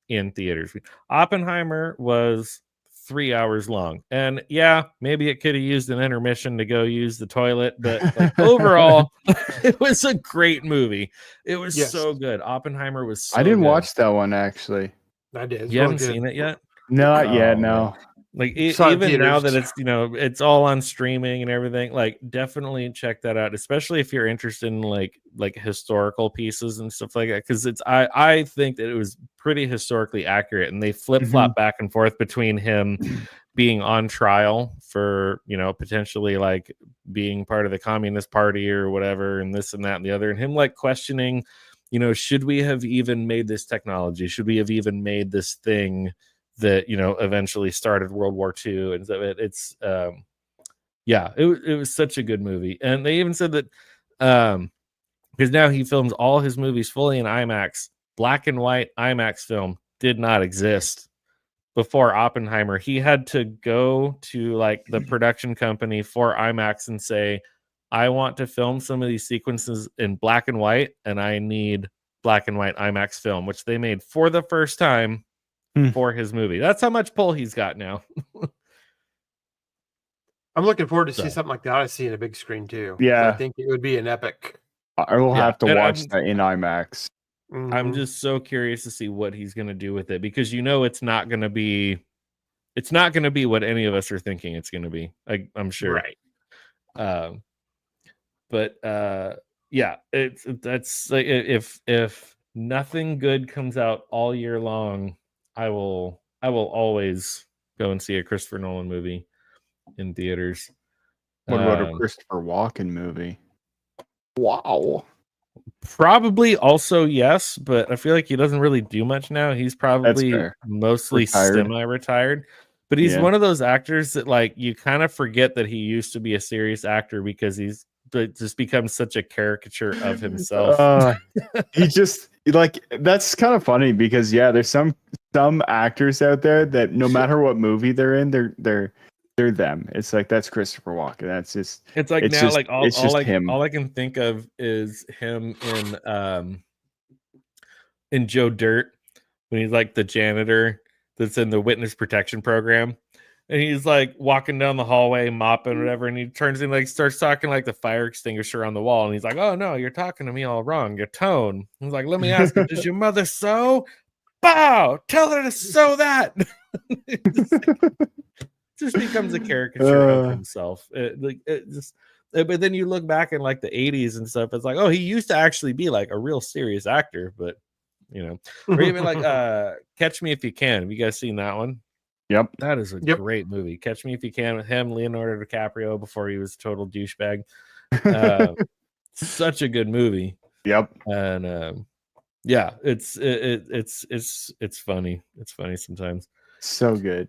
S3: in theaters. Oppenheimer was 3 hours long, and yeah, maybe it could have used an intermission to go use the toilet, but like overall it was a great movie. It was so good. Oppenheimer was so
S1: I didn't
S3: good.
S1: watch that one actually.
S2: I did.
S3: You haven't seen it yet?
S1: Not yet, no.
S3: Man. Like even now that it's, you know, it's all on streaming and everything, like definitely check that out, especially if you're interested in like historical pieces and stuff like that, because it's I think that it was pretty historically accurate, and they flip-flop back and forth between him being on trial for, you know, potentially like being part of the Communist Party or whatever, and this and that and the other, and him like questioning, you know, should we have even made this technology? Should we have even made this thing that, you know, eventually started World War II? And so it's it was such a good movie. And they even said that because now he films all his movies fully in IMAX. Black and white IMAX film did not exist before Oppenheimer. He had to go to like the production company for IMAX and say, I want to film some of these sequences in black and white, and I need black and white IMAX film, which they made for the first time for his movie. That's how much pull he's got now.
S2: I'm looking forward to see something like that. I see in a big screen too.
S1: Yeah,
S2: I think it would be an epic.
S1: I will have to watch that in IMAX.
S3: I'm just so curious to see what he's going to do with it, because you know it's not going to be what any of us are thinking it's going to be. I'm sure,
S2: right?
S3: But that's like, if nothing good comes out all year long, I will always go and see a Christopher Nolan movie in theaters.
S1: What about a Christopher Walken movie? Wow.
S3: Probably also yes, but I feel like he doesn't really do much now. He's probably mostly semi-retired. But he's one of those actors that like you kind of forget that he used to be a serious actor, because he's just becomes such a caricature of himself.
S1: He just like, that's kind of funny because there's some actors out there that no matter what movie they're in, they're them. It's like, that's Christopher Walken. That's just,
S3: it's like now just, like all I can think of is him in Joe Dirt, when he's like the janitor that's in the witness protection program, and he's like walking down the hallway mopping whatever, and he turns in like starts talking like the fire extinguisher on the wall, and he's like, oh no, you're talking to me all wrong, your tone. He's like, let me ask you, does your mother sew? Bow, tell her to sew that. Just becomes a caricature of himself. But then you look back in like the 80s and stuff, it's like, oh, he used to actually be like a real serious actor. But you know, or even like Catch Me If You Can. Have you guys seen that one?
S1: Yep.
S3: That is a great movie. Catch Me If You Can, with him, Leonardo DiCaprio, before he was a total douchebag. Such a good movie.
S1: Yep.
S3: And it's funny. It's funny sometimes.
S1: So good.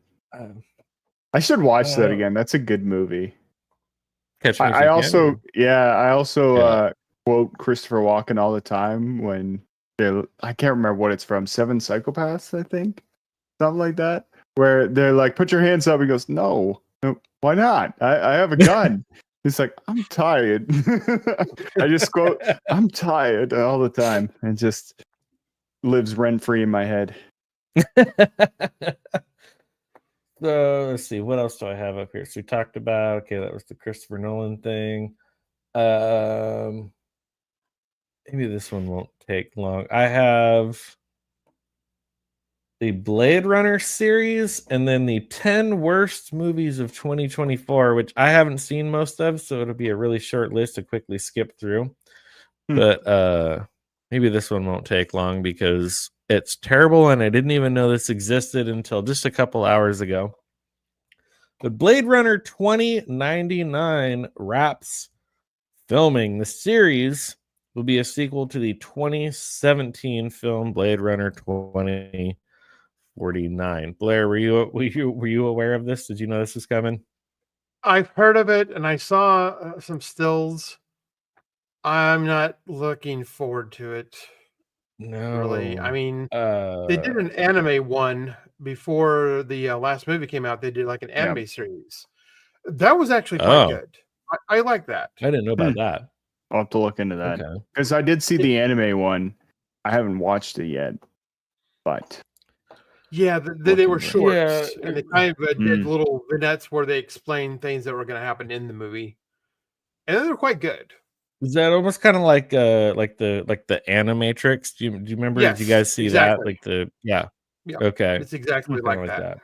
S1: I should watch that again. That's a good movie.
S3: Catch Me If You
S1: Can. I also
S3: Yeah.
S1: quote Christopher Walken all the time when I can't remember what it's from. 7 Psychopaths, I think. Something like that. Where they're like, put your hands up. He goes, no, why not? I have a gun. He's like, I'm tired. I just quote, I'm tired all the time. And just lives rent-free in my head.
S3: So let's see, what else do I have up here? So we talked about, that was the Christopher Nolan thing. Maybe this one won't take long. I have the Blade Runner series, and then the 10 worst movies of 2024, which I haven't seen most of, so it'll be a really short list to quickly skip through. But maybe this one won't take long because it's terrible, and I didn't even know this existed until just a couple hours ago. But Blade Runner 2099 wraps filming. The series will be a sequel to the 2017 film Blade Runner 2049. Blair, were you aware of this? Did you know this was coming?
S2: I've heard of it, and I saw some stills. I'm not looking forward to it.
S3: No,
S2: really. I mean, they did an anime one before the last movie came out. They did like an anime series. That was actually quite good. I like that.
S3: I didn't know about that.
S1: I'll have to look into that because I did see the anime one. I haven't watched it yet, but
S2: yeah, they were shorts, and they kind of did little vignettes where they explained things that were going to happen in the movie, and they were quite good.
S3: Is that almost kind of like the Animatrix? Do you remember?
S2: Yes,
S3: did you guys see that? Like yeah. Okay,
S2: it's exactly like that.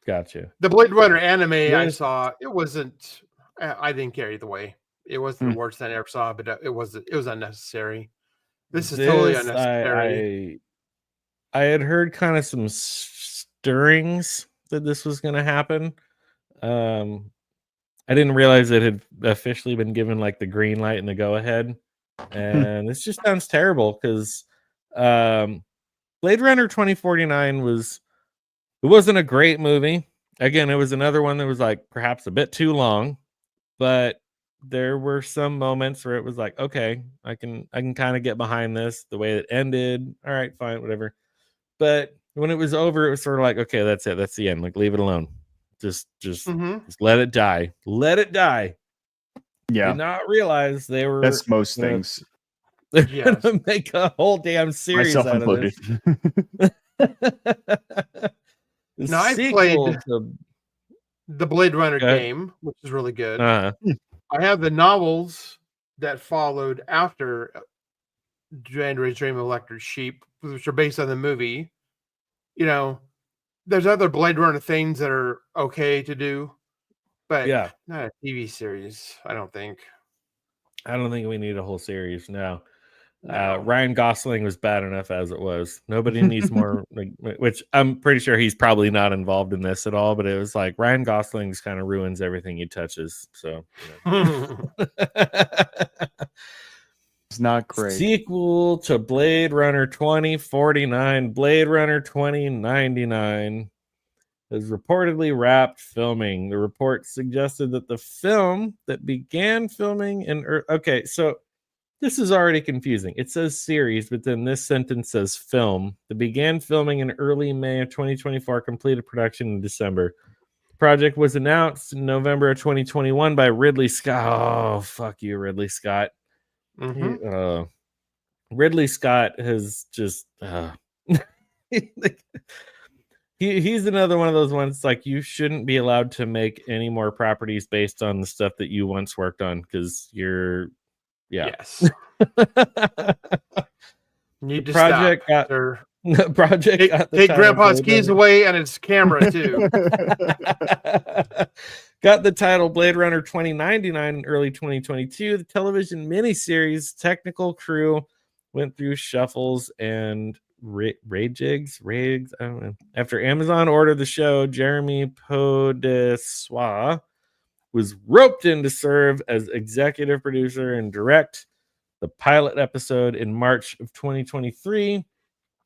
S3: Gotcha.
S2: The Blade Runner anime I saw, it wasn't. I didn't care either way. It wasn't the worst I ever saw, but it was unnecessary. This is totally unnecessary.
S3: I had heard kind of some stirrings that this was going to happen. I didn't realize it had officially been given like the green light and the go ahead. And this just sounds terrible because Blade Runner 2049 wasn't a great movie. Again, it was another one that was like perhaps a bit too long, but there were some moments where it was like, okay, I can kind of get behind this. The way it ended, all right, fine, whatever. But when it was over, it was sort of like, okay, that's it. That's the end. Like, leave it alone. Just let it die. Let it die.
S1: Yeah.
S3: Did not realize they were.
S1: That's most things.
S3: They're gonna make a whole damn series out of this.
S2: Now I played the Blade Runner game, which is really good. I have the novels that followed after January's Dream of Electric Sheep, which are based on the movie. You know, there's other Blade Runner things that are okay to do, but not a TV series, I don't think.
S3: I don't think we need a whole series now. Ryan Gosling was bad enough as it was. Nobody needs more, which I'm pretty sure he's probably not involved in this at all, but it was like Ryan Gosling's kind of ruins everything he touches. So
S1: it's not great.
S3: Sequel to Blade Runner 2049, Blade Runner 2099 has reportedly wrapped filming. The report suggested that the film that began filming in okay, so this is already confusing. It says series, but then this sentence says film. That began filming in early May of 2024, completed production in December. The project was announced in November of 2021 by Ridley Scott. Oh, fuck you, Ridley Scott. Ridley Scott has just he's another one of those ones like you shouldn't be allowed to make any more properties based on the stuff that you once worked on because you're
S2: yes. Need to project stop.
S3: Project
S2: take Grandpa's keys away and his camera too.
S3: Got the title Blade Runner 2099 in early 2022. The television miniseries technical crew went through shuffles and rejigs. I don't know. After Amazon ordered the show, Jeremy Podeswa was roped in to serve as executive producer and direct the pilot episode in March of 2023.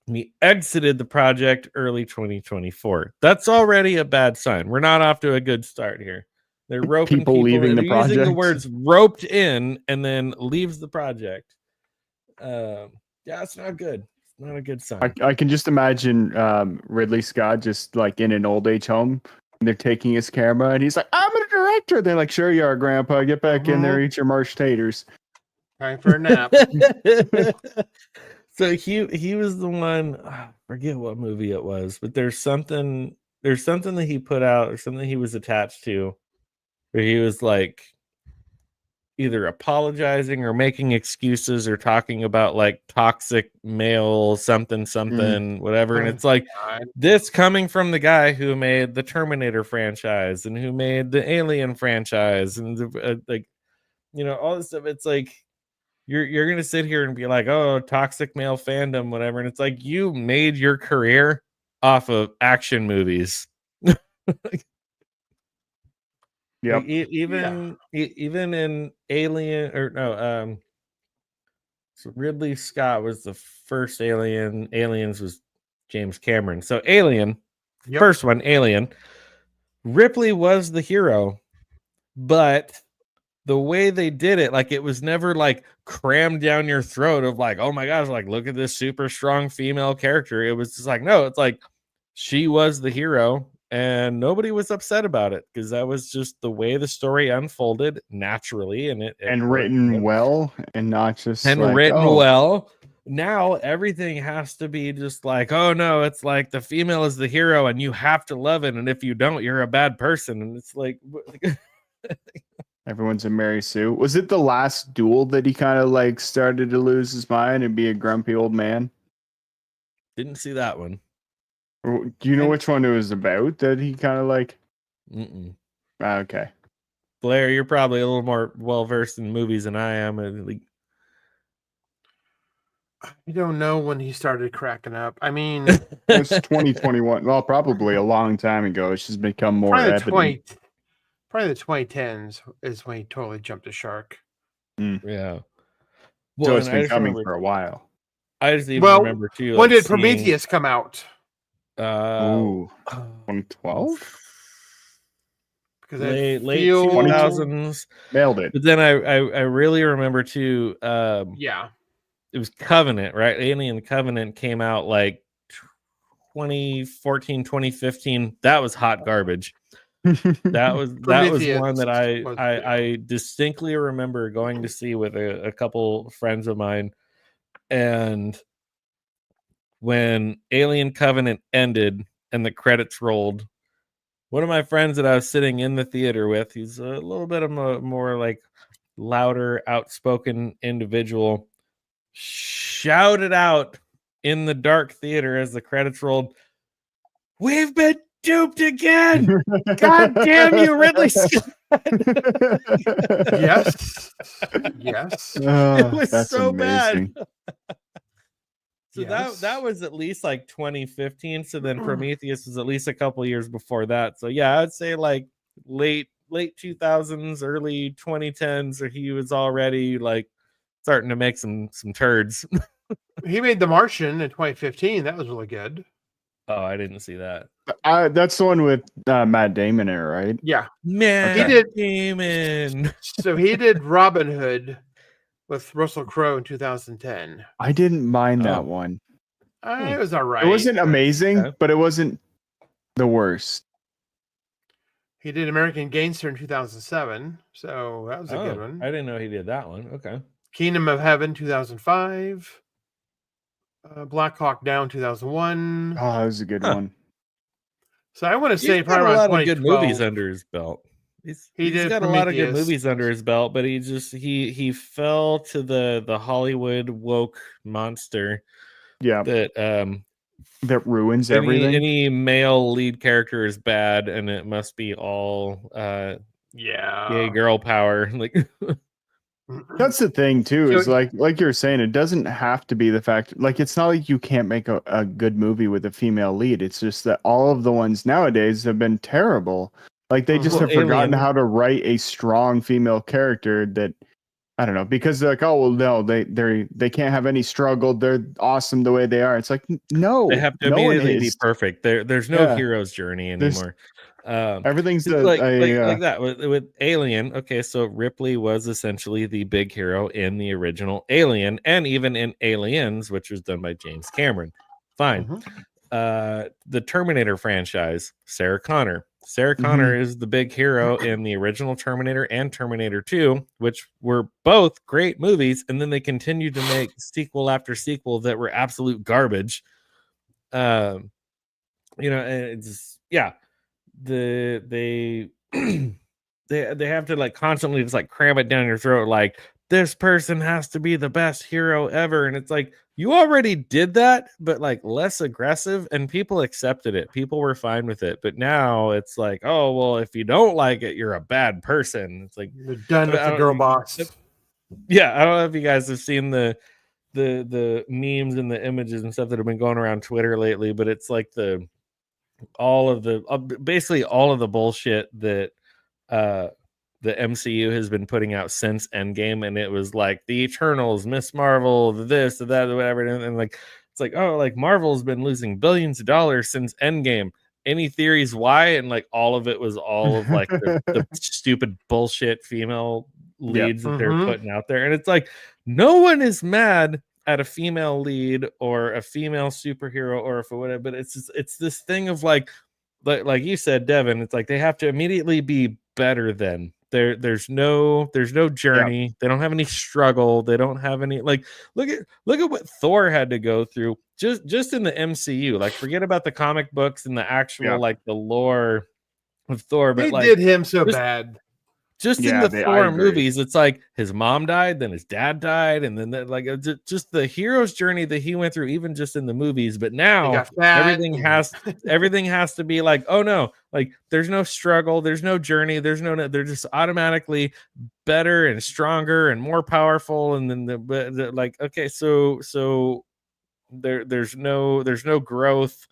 S3: And he exited the project early 2024. That's already a bad sign. We're not off to a good start here. They're roping people leaving the project. Using the words roped in and then leaves the project. It's not good. It's not a good sign.
S1: I can just imagine Ridley Scott just like in an old age home. And they're taking his camera and he's like, I'm a director. They're like, sure you are, Grandpa. Get back in there, eat your marsh taters.
S2: Time for a nap.
S3: So he was the one, I forget what movie it was, but there's something that he put out or something he was attached to where he was like either apologizing or making excuses or talking about like toxic male something whatever. And it's like this coming from the guy who made the Terminator franchise and who made the Alien franchise and like, you know, all this stuff. It's like you're gonna sit here and be like, oh, toxic male fandom, whatever. And it's like you made your career off of action movies.
S1: Yeah.
S3: Like, even in Alien or no, so Ridley Scott was the first Alien. Aliens was James Cameron. So Alien, first one, Alien. Ripley was the hero. but the way they did it, like, it was never like crammed down your throat of like, oh my gosh, like, look at this super strong female character. It was just like, no, it's like she was the hero and nobody was upset about it because that was just the way the story unfolded naturally, and it
S1: and written well, and not just
S3: and
S1: like,
S3: written
S1: oh.
S3: well. Now everything has to be just like, oh no, it's like the female is the hero and you have to love it, and if you don't, you're a bad person. And it's like
S1: Everyone's a Mary Sue. Was it the last duel that he kind of like started to lose his mind and be a grumpy old man?
S3: didn't see that one.
S1: Do you know which one it was about that he kind of like?
S3: Mm-mm.
S1: Okay.
S3: Blair, you're probably a little more well-versed in movies than I am. Like,
S2: I don't know when he started cracking up. I mean,
S1: it's 2021. Well, probably a long time ago. It's just become more evident.
S2: Probably the 2010s is when he totally jumped the shark.
S3: Yeah.
S1: Well, so it's been coming for a while.
S3: I just even remember too.
S2: When did Prometheus come out?
S1: 2012.
S3: Because late 2000s.
S1: Nailed it.
S3: But then I really remember too.
S2: Yeah.
S3: It was Covenant, right? Alien Covenant came out like 2014, 2015. That was hot garbage. that was one that I distinctly remember going to see with a couple friends of mine. And when Alien Covenant ended and the credits rolled, one of my friends that I was sitting in the theater with, he's a little bit of a more like louder, outspoken individual, shouted out in the dark theater as the credits rolled, "We've been duped again! God damn you, Ridley Scott!"
S2: Yes.
S3: It was so
S1: amazing.
S3: bad. So that was at least like 2015. So then Prometheus was at least a couple years before that. So yeah, I'd say like late 2000s, early 2010s, or he was already like starting to make some turds.
S2: He made The Martian in 2015. That was really good.
S3: Oh, I didn't see that.
S1: That's the one with Matt Damon in it, right?
S2: Yeah.
S3: Damon.
S2: So he did Robin Hood with Russell Crowe in 2010.
S1: I didn't mind that one.
S2: It was all right.
S1: It wasn't amazing, but it wasn't the worst.
S2: He did American Gangster in 2007, so that was a good one.
S3: I didn't know he did that one. Okay.
S2: Kingdom of Heaven 2005. Black Hawk Down 2001.
S1: Oh, that was a good one.
S2: So I want to say probably
S3: a
S2: lot
S3: of good movies under his belt. He's got a lot of good movies under his belt, but he fell to the Hollywood woke monster.
S1: Yeah. That ruins everything.
S3: Any male lead character is bad, and it must be all gay girl power. Like
S1: that's the thing too, is like you're saying, it doesn't have to be the fact, like it's not like you can't make a good movie with a female lead. It's just that all of the ones nowadays have been terrible. Like they just have forgotten how to write a strong female character that, I don't know, because they're like, oh well, no, they can't have any struggle. They're awesome the way they are. It's like, no,
S3: they have to immediately be perfect. There's no hero's journey anymore.
S1: Everything's
S3: like that with Alien. Okay, so Ripley was essentially the big hero in the original Alien, and even in Aliens, which was done by James Cameron. Fine. The Terminator franchise, Sarah Connor. Sarah Connor is the big hero in the original Terminator and Terminator 2, which were both great movies, and then they continued to make sequel after sequel that were absolute garbage. And it's they have to like constantly just like cram it down your throat, like this person has to be the best hero ever, and it's like, you already did that, but like less aggressive, and people accepted it. People were fine with it. But now it's like, oh well, if you don't like it, you're a bad person. It's like,
S2: you're done with the girl boss.
S3: Yeah, I don't know if you guys have seen the memes and the images and stuff that have been going around Twitter lately, but it's like basically all of the bullshit that the MCU has been putting out since Endgame, and it was like the Eternals, Miss Marvel, this, that, whatever, and like it's like, oh, like Marvel's been losing billions of dollars since Endgame. any theories why, and like all of it was all of like the stupid bullshit female leads that they're putting out there. And it's like no one is mad at a female lead or a female superhero or if whatever, but it's this thing of like you said, Devon, it's like they have to immediately be better than. There's no journey. They don't have any struggle. They don't have any like look at what Thor had to go through just in the MCU. Like forget about the comic books and the actual like the lore of Thor, but
S2: they did him so
S3: just,
S2: bad.
S3: Just in the Thor movies, it's like his mom died, then his dad died, and then like just the hero's journey that he went through, even just in the movies. But now everything has to be like, oh no, like there's no struggle, there's no journey, they're just automatically better and stronger and more powerful. And then like okay, so there's no growth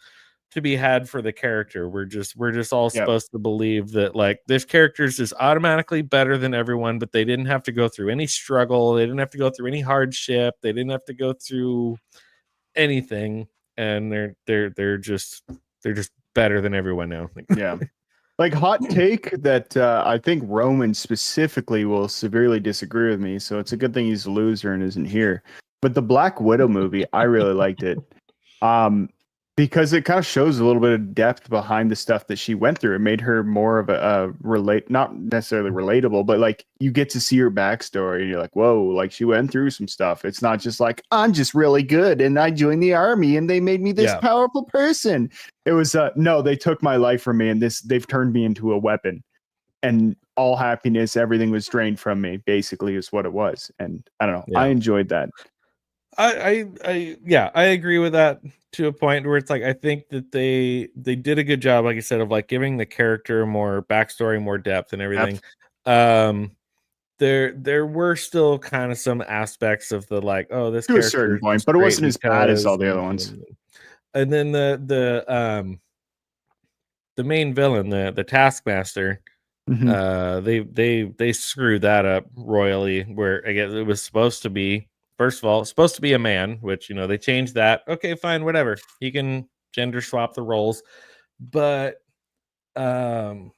S3: to be had for the character. We're just all supposed to believe that like this character is just automatically better than everyone, but they didn't have to go through any struggle, they didn't have to go through any hardship, they didn't have to go through anything, and they're just better than everyone now.
S1: Like hot take that I think Roman specifically will severely disagree with me, so it's a good thing he's a loser and isn't here. But the Black Widow movie, I really liked it. Because it kind of shows a little bit of depth behind the stuff that she went through. It made her more of a not necessarily relatable, but like you get to see her backstory and you're like, whoa, like she went through some stuff. It's not just like, I'm just really good and I joined the army and they made me this powerful person. It was, no, they took my life from me and they've turned me into a weapon, and all happiness, everything was drained from me, basically is what it was. And I don't know. I enjoyed that.
S3: I agree with that to a point where it's like I think that they did a good job, like I said, of like giving the character more backstory, more depth, and everything. There were still kind of some aspects of the like, oh, this
S1: to a certain point, but it wasn't as bad as all the other ones.
S3: And then the main villain, the Taskmaster, they screwed that up royally. Where I guess it was supposed to be. First of all, it's supposed to be a man, which, they changed that. Okay, fine, whatever. He can gender swap the roles. But when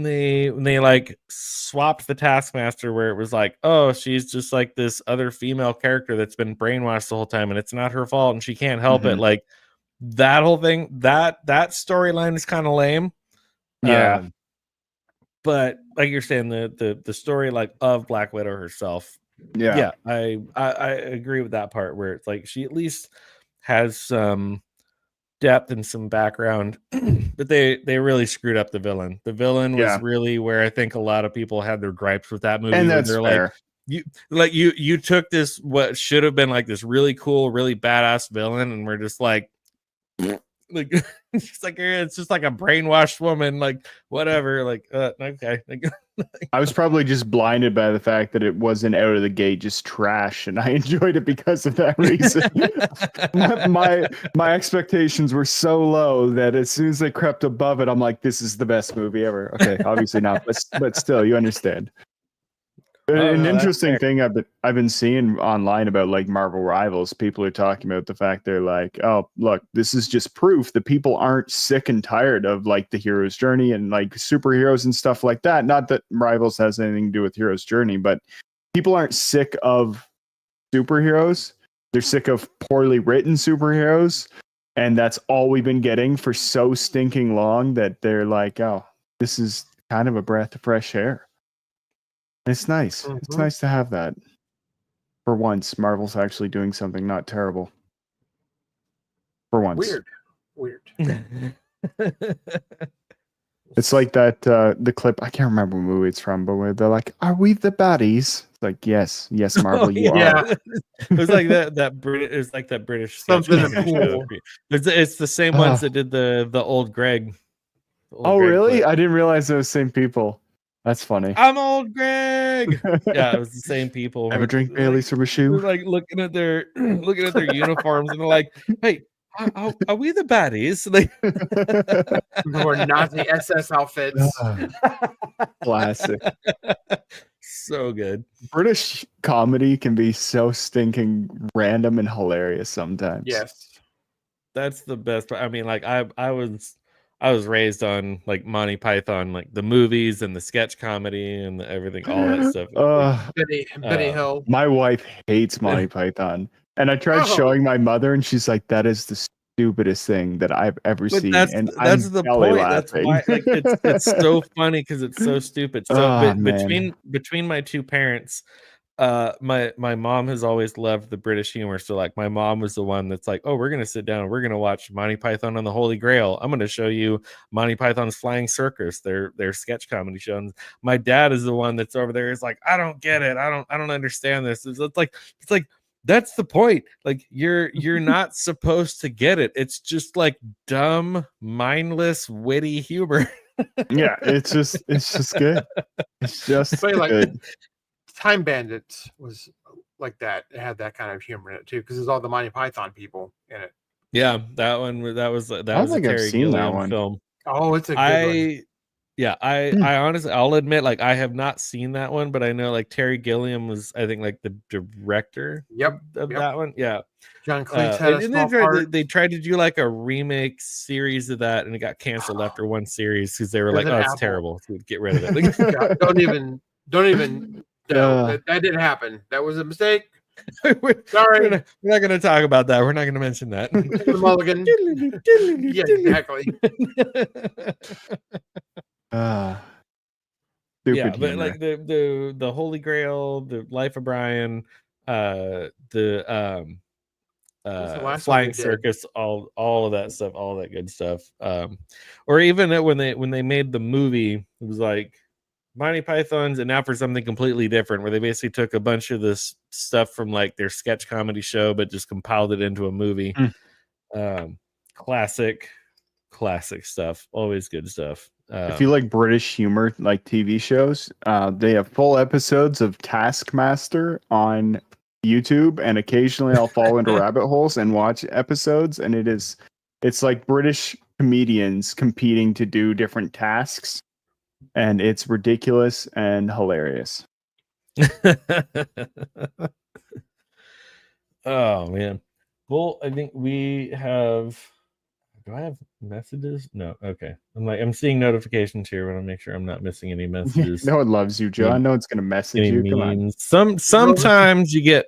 S3: they like swapped the Taskmaster, where it was like, oh, she's just like this other female character that's been brainwashed the whole time and it's not her fault and she can't help it. Like that whole thing, that storyline is kind of lame. But like you're saying, the story like of Black Widow herself. I agree with that part where it's like she at least has some depth and some background, but they really screwed up the villain. The villain was really where I think a lot of people had their gripes with that movie.
S1: And that's fair.
S3: Like you took this what should have been like this really cool, really badass villain, and we're just like it's just like a brainwashed woman, like whatever, like okay.
S1: I was probably just blinded by the fact that it wasn't out of the gate just trash, and I enjoyed it because of that reason. my expectations were so low that as soon as they crept above it, I'm like, this is the best movie ever. Okay, obviously not, but still, you understand. An interesting thing I've been seeing online about like Marvel Rivals, people are talking about the fact they're like, oh, look, this is just proof that people aren't sick and tired of like the hero's journey and like superheroes and stuff like that. Not that Rivals has anything to do with hero's journey, but people aren't sick of superheroes. They're sick of poorly written superheroes. And that's all we've been getting for so stinking long that they're like, oh, this is kind of a breath of fresh air. It's nice. It's nice to have that. For once, Marvel's actually doing something not terrible. For once.
S2: Weird.
S1: It's like that, the clip, I can't remember what movie it's from, but where they're like, are we the baddies? It's like, yes, Marvel, you are.
S3: It was like that British, it's like that British
S2: something cool.
S3: It's the same ones that did the old Greg.
S1: Greg really? Clip. I didn't realize those same people. That's funny.
S3: I'm old Greg. Yeah, it was the same people.
S1: Ever drink Bailey's from a shoe?
S3: Like looking at their uniforms and they're like, "Hey, are we the baddies?" Like,
S2: or Nazi SS outfits.
S1: Classic.
S3: So good.
S1: British comedy can be so stinking random and hilarious sometimes.
S2: Yes,
S3: that's the best. I mean, like I I was raised on like Monty Python, like the movies and the sketch comedy and everything, all that stuff.
S2: Benny Hill.
S1: My wife hates Monty Python, and I tried showing my mother, and she's like, "That is the stupidest thing that I've ever seen." And
S3: that's the point.
S1: Laughing.
S3: That's why, like, it's so funny because it's so stupid. So between my two parents, my mom has always loved the British humor. So like my mom was the one that's like, oh, we're gonna sit down and we're gonna watch Monty Python and the Holy Grail. I'm gonna show you Monty Python's Flying Circus, their sketch comedy show. And my dad is the one that's over there. Is like, I don't get it. I don't understand this. It's like that's the point. Like you're not supposed to get it. It's just like dumb, mindless, witty humor.
S1: Yeah, it's just good. It's just good. Like,
S2: Time Bandits was like that. It had that kind of humor in it too, because there's all the Monty Python people in it.
S3: Yeah, that was a Terry Gilliam film.
S2: Oh, it's a good one.
S3: Yeah, I honestly, I'll admit, like I have not seen that one, but I know like Terry Gilliam was, I think, like the director. Of that one. Yeah,
S2: John Cleese had a small part.
S3: They tried to do like a remake series of that, and it got canceled after one series because they were like, "Oh, it's terrible. So get rid of it."
S2: Don't even. No, that didn't happen. That was a mistake. Sorry.
S3: We're not going to talk about that. We're not going to mention that.
S2: The Mulligan. Yeah, exactly.
S3: Yeah, but humor. Like the Holy Grail, the Life of Brian, the Flying Circus, all of that stuff, all that good stuff. Or even when they made the movie, it was like Monty Python's, and now for something completely different, where they basically took a bunch of this stuff from like their sketch comedy show, but just compiled it into a movie. Classic stuff. Always good stuff.
S1: If you like British humor, like TV shows, they have full episodes of Taskmaster on YouTube, and occasionally I'll fall into rabbit holes and watch episodes, and it's like British comedians competing to do different tasks. And it's ridiculous and hilarious.
S3: Oh man. Well, I think we have. Do I have messages? No. Okay. I'm seeing notifications here. I want to make sure I'm not missing any messages.
S1: No one loves you, Joe. I know it's going to message you.
S3: Come on. Sometimes you get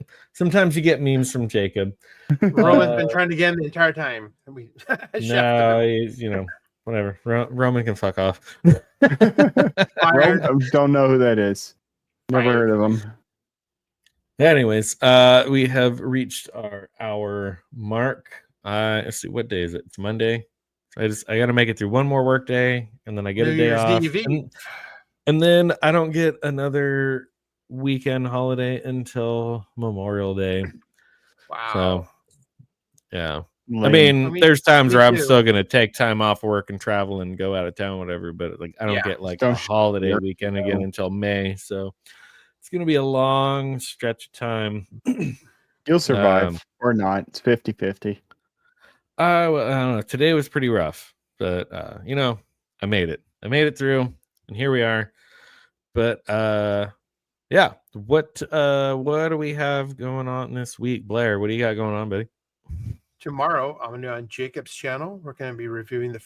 S3: memes from Jacob.
S2: Roman's been trying to get him the entire time.
S3: No, he's, whatever. Roman can fuck off.
S1: Don't know who that is. Never heard of him.
S3: Anyways, we have reached our hour mark. Let's see, what day is it? It's Monday. So I got to make it through one more work day, and then I get a day off. And then I don't get another weekend holiday until Memorial Day.
S2: Wow.
S3: So, yeah. I mean, there's times where I'm still gonna take time off work and travel and go out of town, whatever. But like, I don't get like a holiday weekend again until May, so it's gonna be a long stretch of time.
S1: You'll survive or not. It's 50-50.
S3: I don't know. Today was pretty rough, but I made it. I made it through, and here we are. But yeah. What do we have going on this week, Blair? What do you got going on, buddy?
S2: Tomorrow, I'm going to be on Jacob's channel. We're going to be reviewing the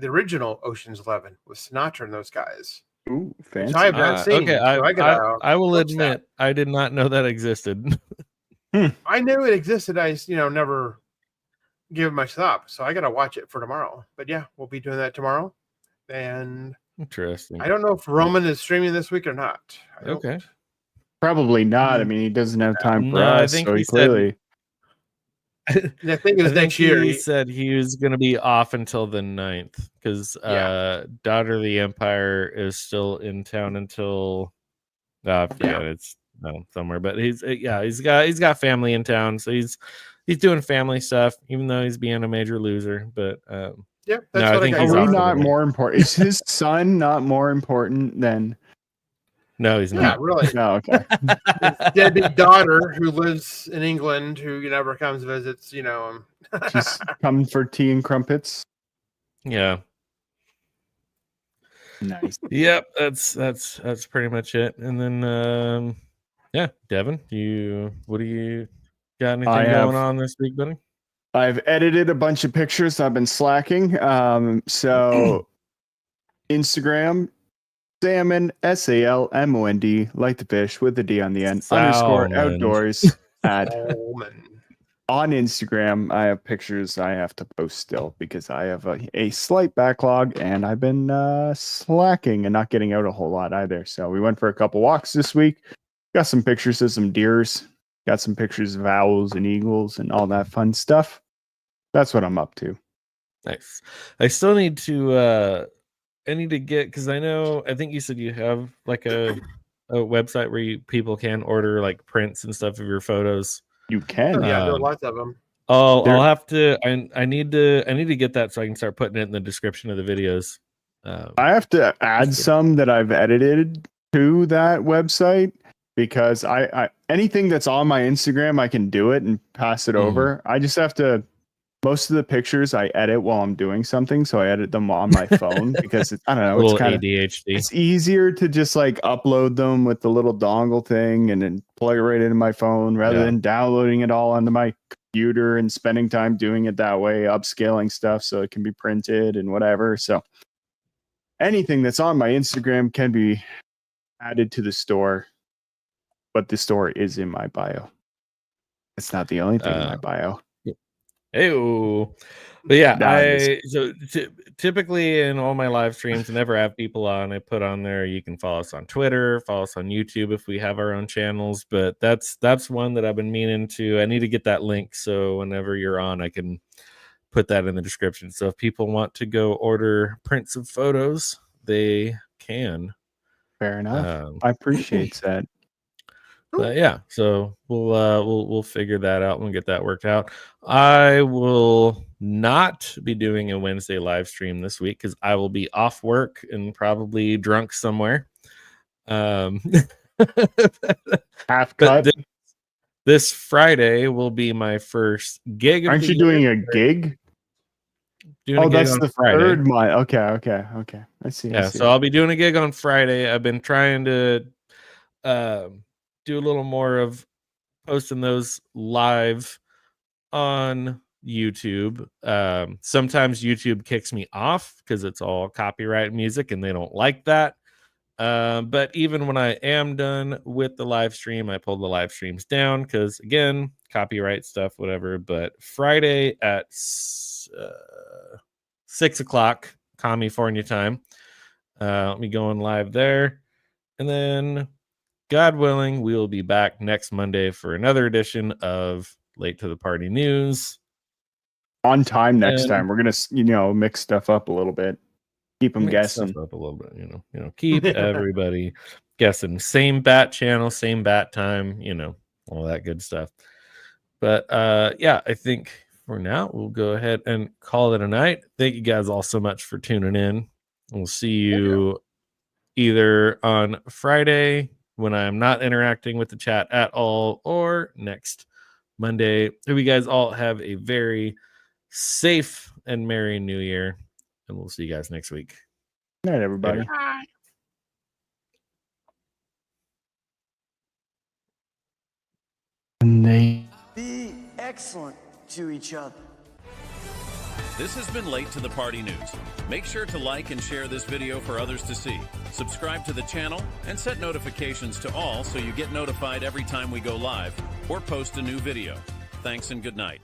S2: original Ocean's 11 with Sinatra and those guys.
S1: Ooh, fancy.
S2: I have not seen.
S3: Okay, so I will admit, I did not know that existed.
S2: I knew it existed. I never gave it much thought. So I got to watch it for tomorrow. But yeah, we'll be doing that tomorrow. And
S3: interesting.
S2: I don't know if Roman is streaming this week or not.
S3: Okay.
S1: Probably not. I mean, he doesn't have time for us. I think he clearly.
S2: I think it was next year.
S3: He said he was going to be off until the 9th because Daughter of the Empire is still in town until it's somewhere. But he's got family in town, so he's doing family stuff, even though he's being a major loser. But
S2: that's what I think.
S1: Are we not more important? Is his son not more important than?
S3: No, he's not.
S2: Yeah, really.
S1: No, okay.
S2: Deadbeat daughter who lives in England who never comes visits,
S1: Just come for tea and crumpets.
S3: Yeah.
S1: Nice.
S3: Yep, that's pretty much it. And then Devon, what do you got anything going on this week, buddy?
S1: I've edited a bunch of pictures. I've been slacking. So Instagram, Salmon, SALMOND, like the fish with the D on the end,
S3: Salmon.
S1: _ outdoors ad.
S2: Salmon.
S1: On Instagram, I have pictures I have to post still because I have a slight backlog and I've been slacking and not getting out a whole lot either. So we went for a couple walks this week. Got some pictures of some deers. Got some pictures of owls and eagles and all that fun stuff. That's what I'm up to.
S3: Nice. I still need to get, because I think you said you have like a website where people can order like prints and stuff of your photos.
S1: You can.
S2: Yeah, there are lots of them.
S3: I'll have to. I need to get that so I can start putting it in the description of the videos.
S1: I have to add some that I've edited to that website because I anything that's on my Instagram I can do it and pass it over. I just have to. Most of the pictures I edit while I'm doing something, so I edit them on my phone because I don't know. It's kind of ADHD. It's easier to just like upload them with the little dongle thing and then plug it right into my phone rather than downloading it all onto my computer and spending time doing it that way, upscaling stuff so it can be printed and whatever. So anything that's on my Instagram can be added to the store, but the store is in my bio. It's not the only thing in my bio.
S3: Ew. But yeah, typically in all my live streams, I never have people on. I put on there, you can follow us on Twitter, follow us on YouTube if we have our own channels. But that's one that I've been meaning to. I need to get that link so whenever you're on, I can put that in the description. So if people want to go order prints of photos, they can.
S1: Fair enough. I appreciate that.
S3: Yeah, so we'll figure that out and get that worked out. I will not be doing a Wednesday live stream this week because I will be off work and probably drunk somewhere.
S1: Half cut.
S3: This Friday will be my first gig.
S1: Aren't you doing a gig? That's the Friday. Third month. Okay. I see.
S3: Yeah, so I'll be doing a gig on Friday. I've been trying to do a little more of posting those live on YouTube. Sometimes YouTube kicks me off because it's all copyright music and they don't like that. But even when I am done with the live stream, I pull the live streams down because, again, copyright stuff, whatever. But Friday at 6 o'clock, California time, I'll be going live there. And then, God willing, we will be back next Monday for another edition of Late to the Party News.
S1: On time next time. We're going to, mix stuff up a little bit. Keep them guessing.
S3: Stuff up a little bit, keep everybody guessing. Same bat channel, same bat time, all that good stuff. But yeah, I think for now we'll go ahead and call it a night. Thank you guys all so much for tuning in. We'll see you either on Friday when I'm not interacting with the chat at all, or next Monday. Hope you guys all have a very safe and merry new year, and we'll see you guys next week.
S1: Good night, everybody.
S2: Bye.
S1: And they
S4: be excellent to each other.
S5: This has been Late to the Party News. Make sure to like and share this video for others to see. Subscribe to the channel and set notifications to all so you get notified every time we go live or post a new video. Thanks and good night.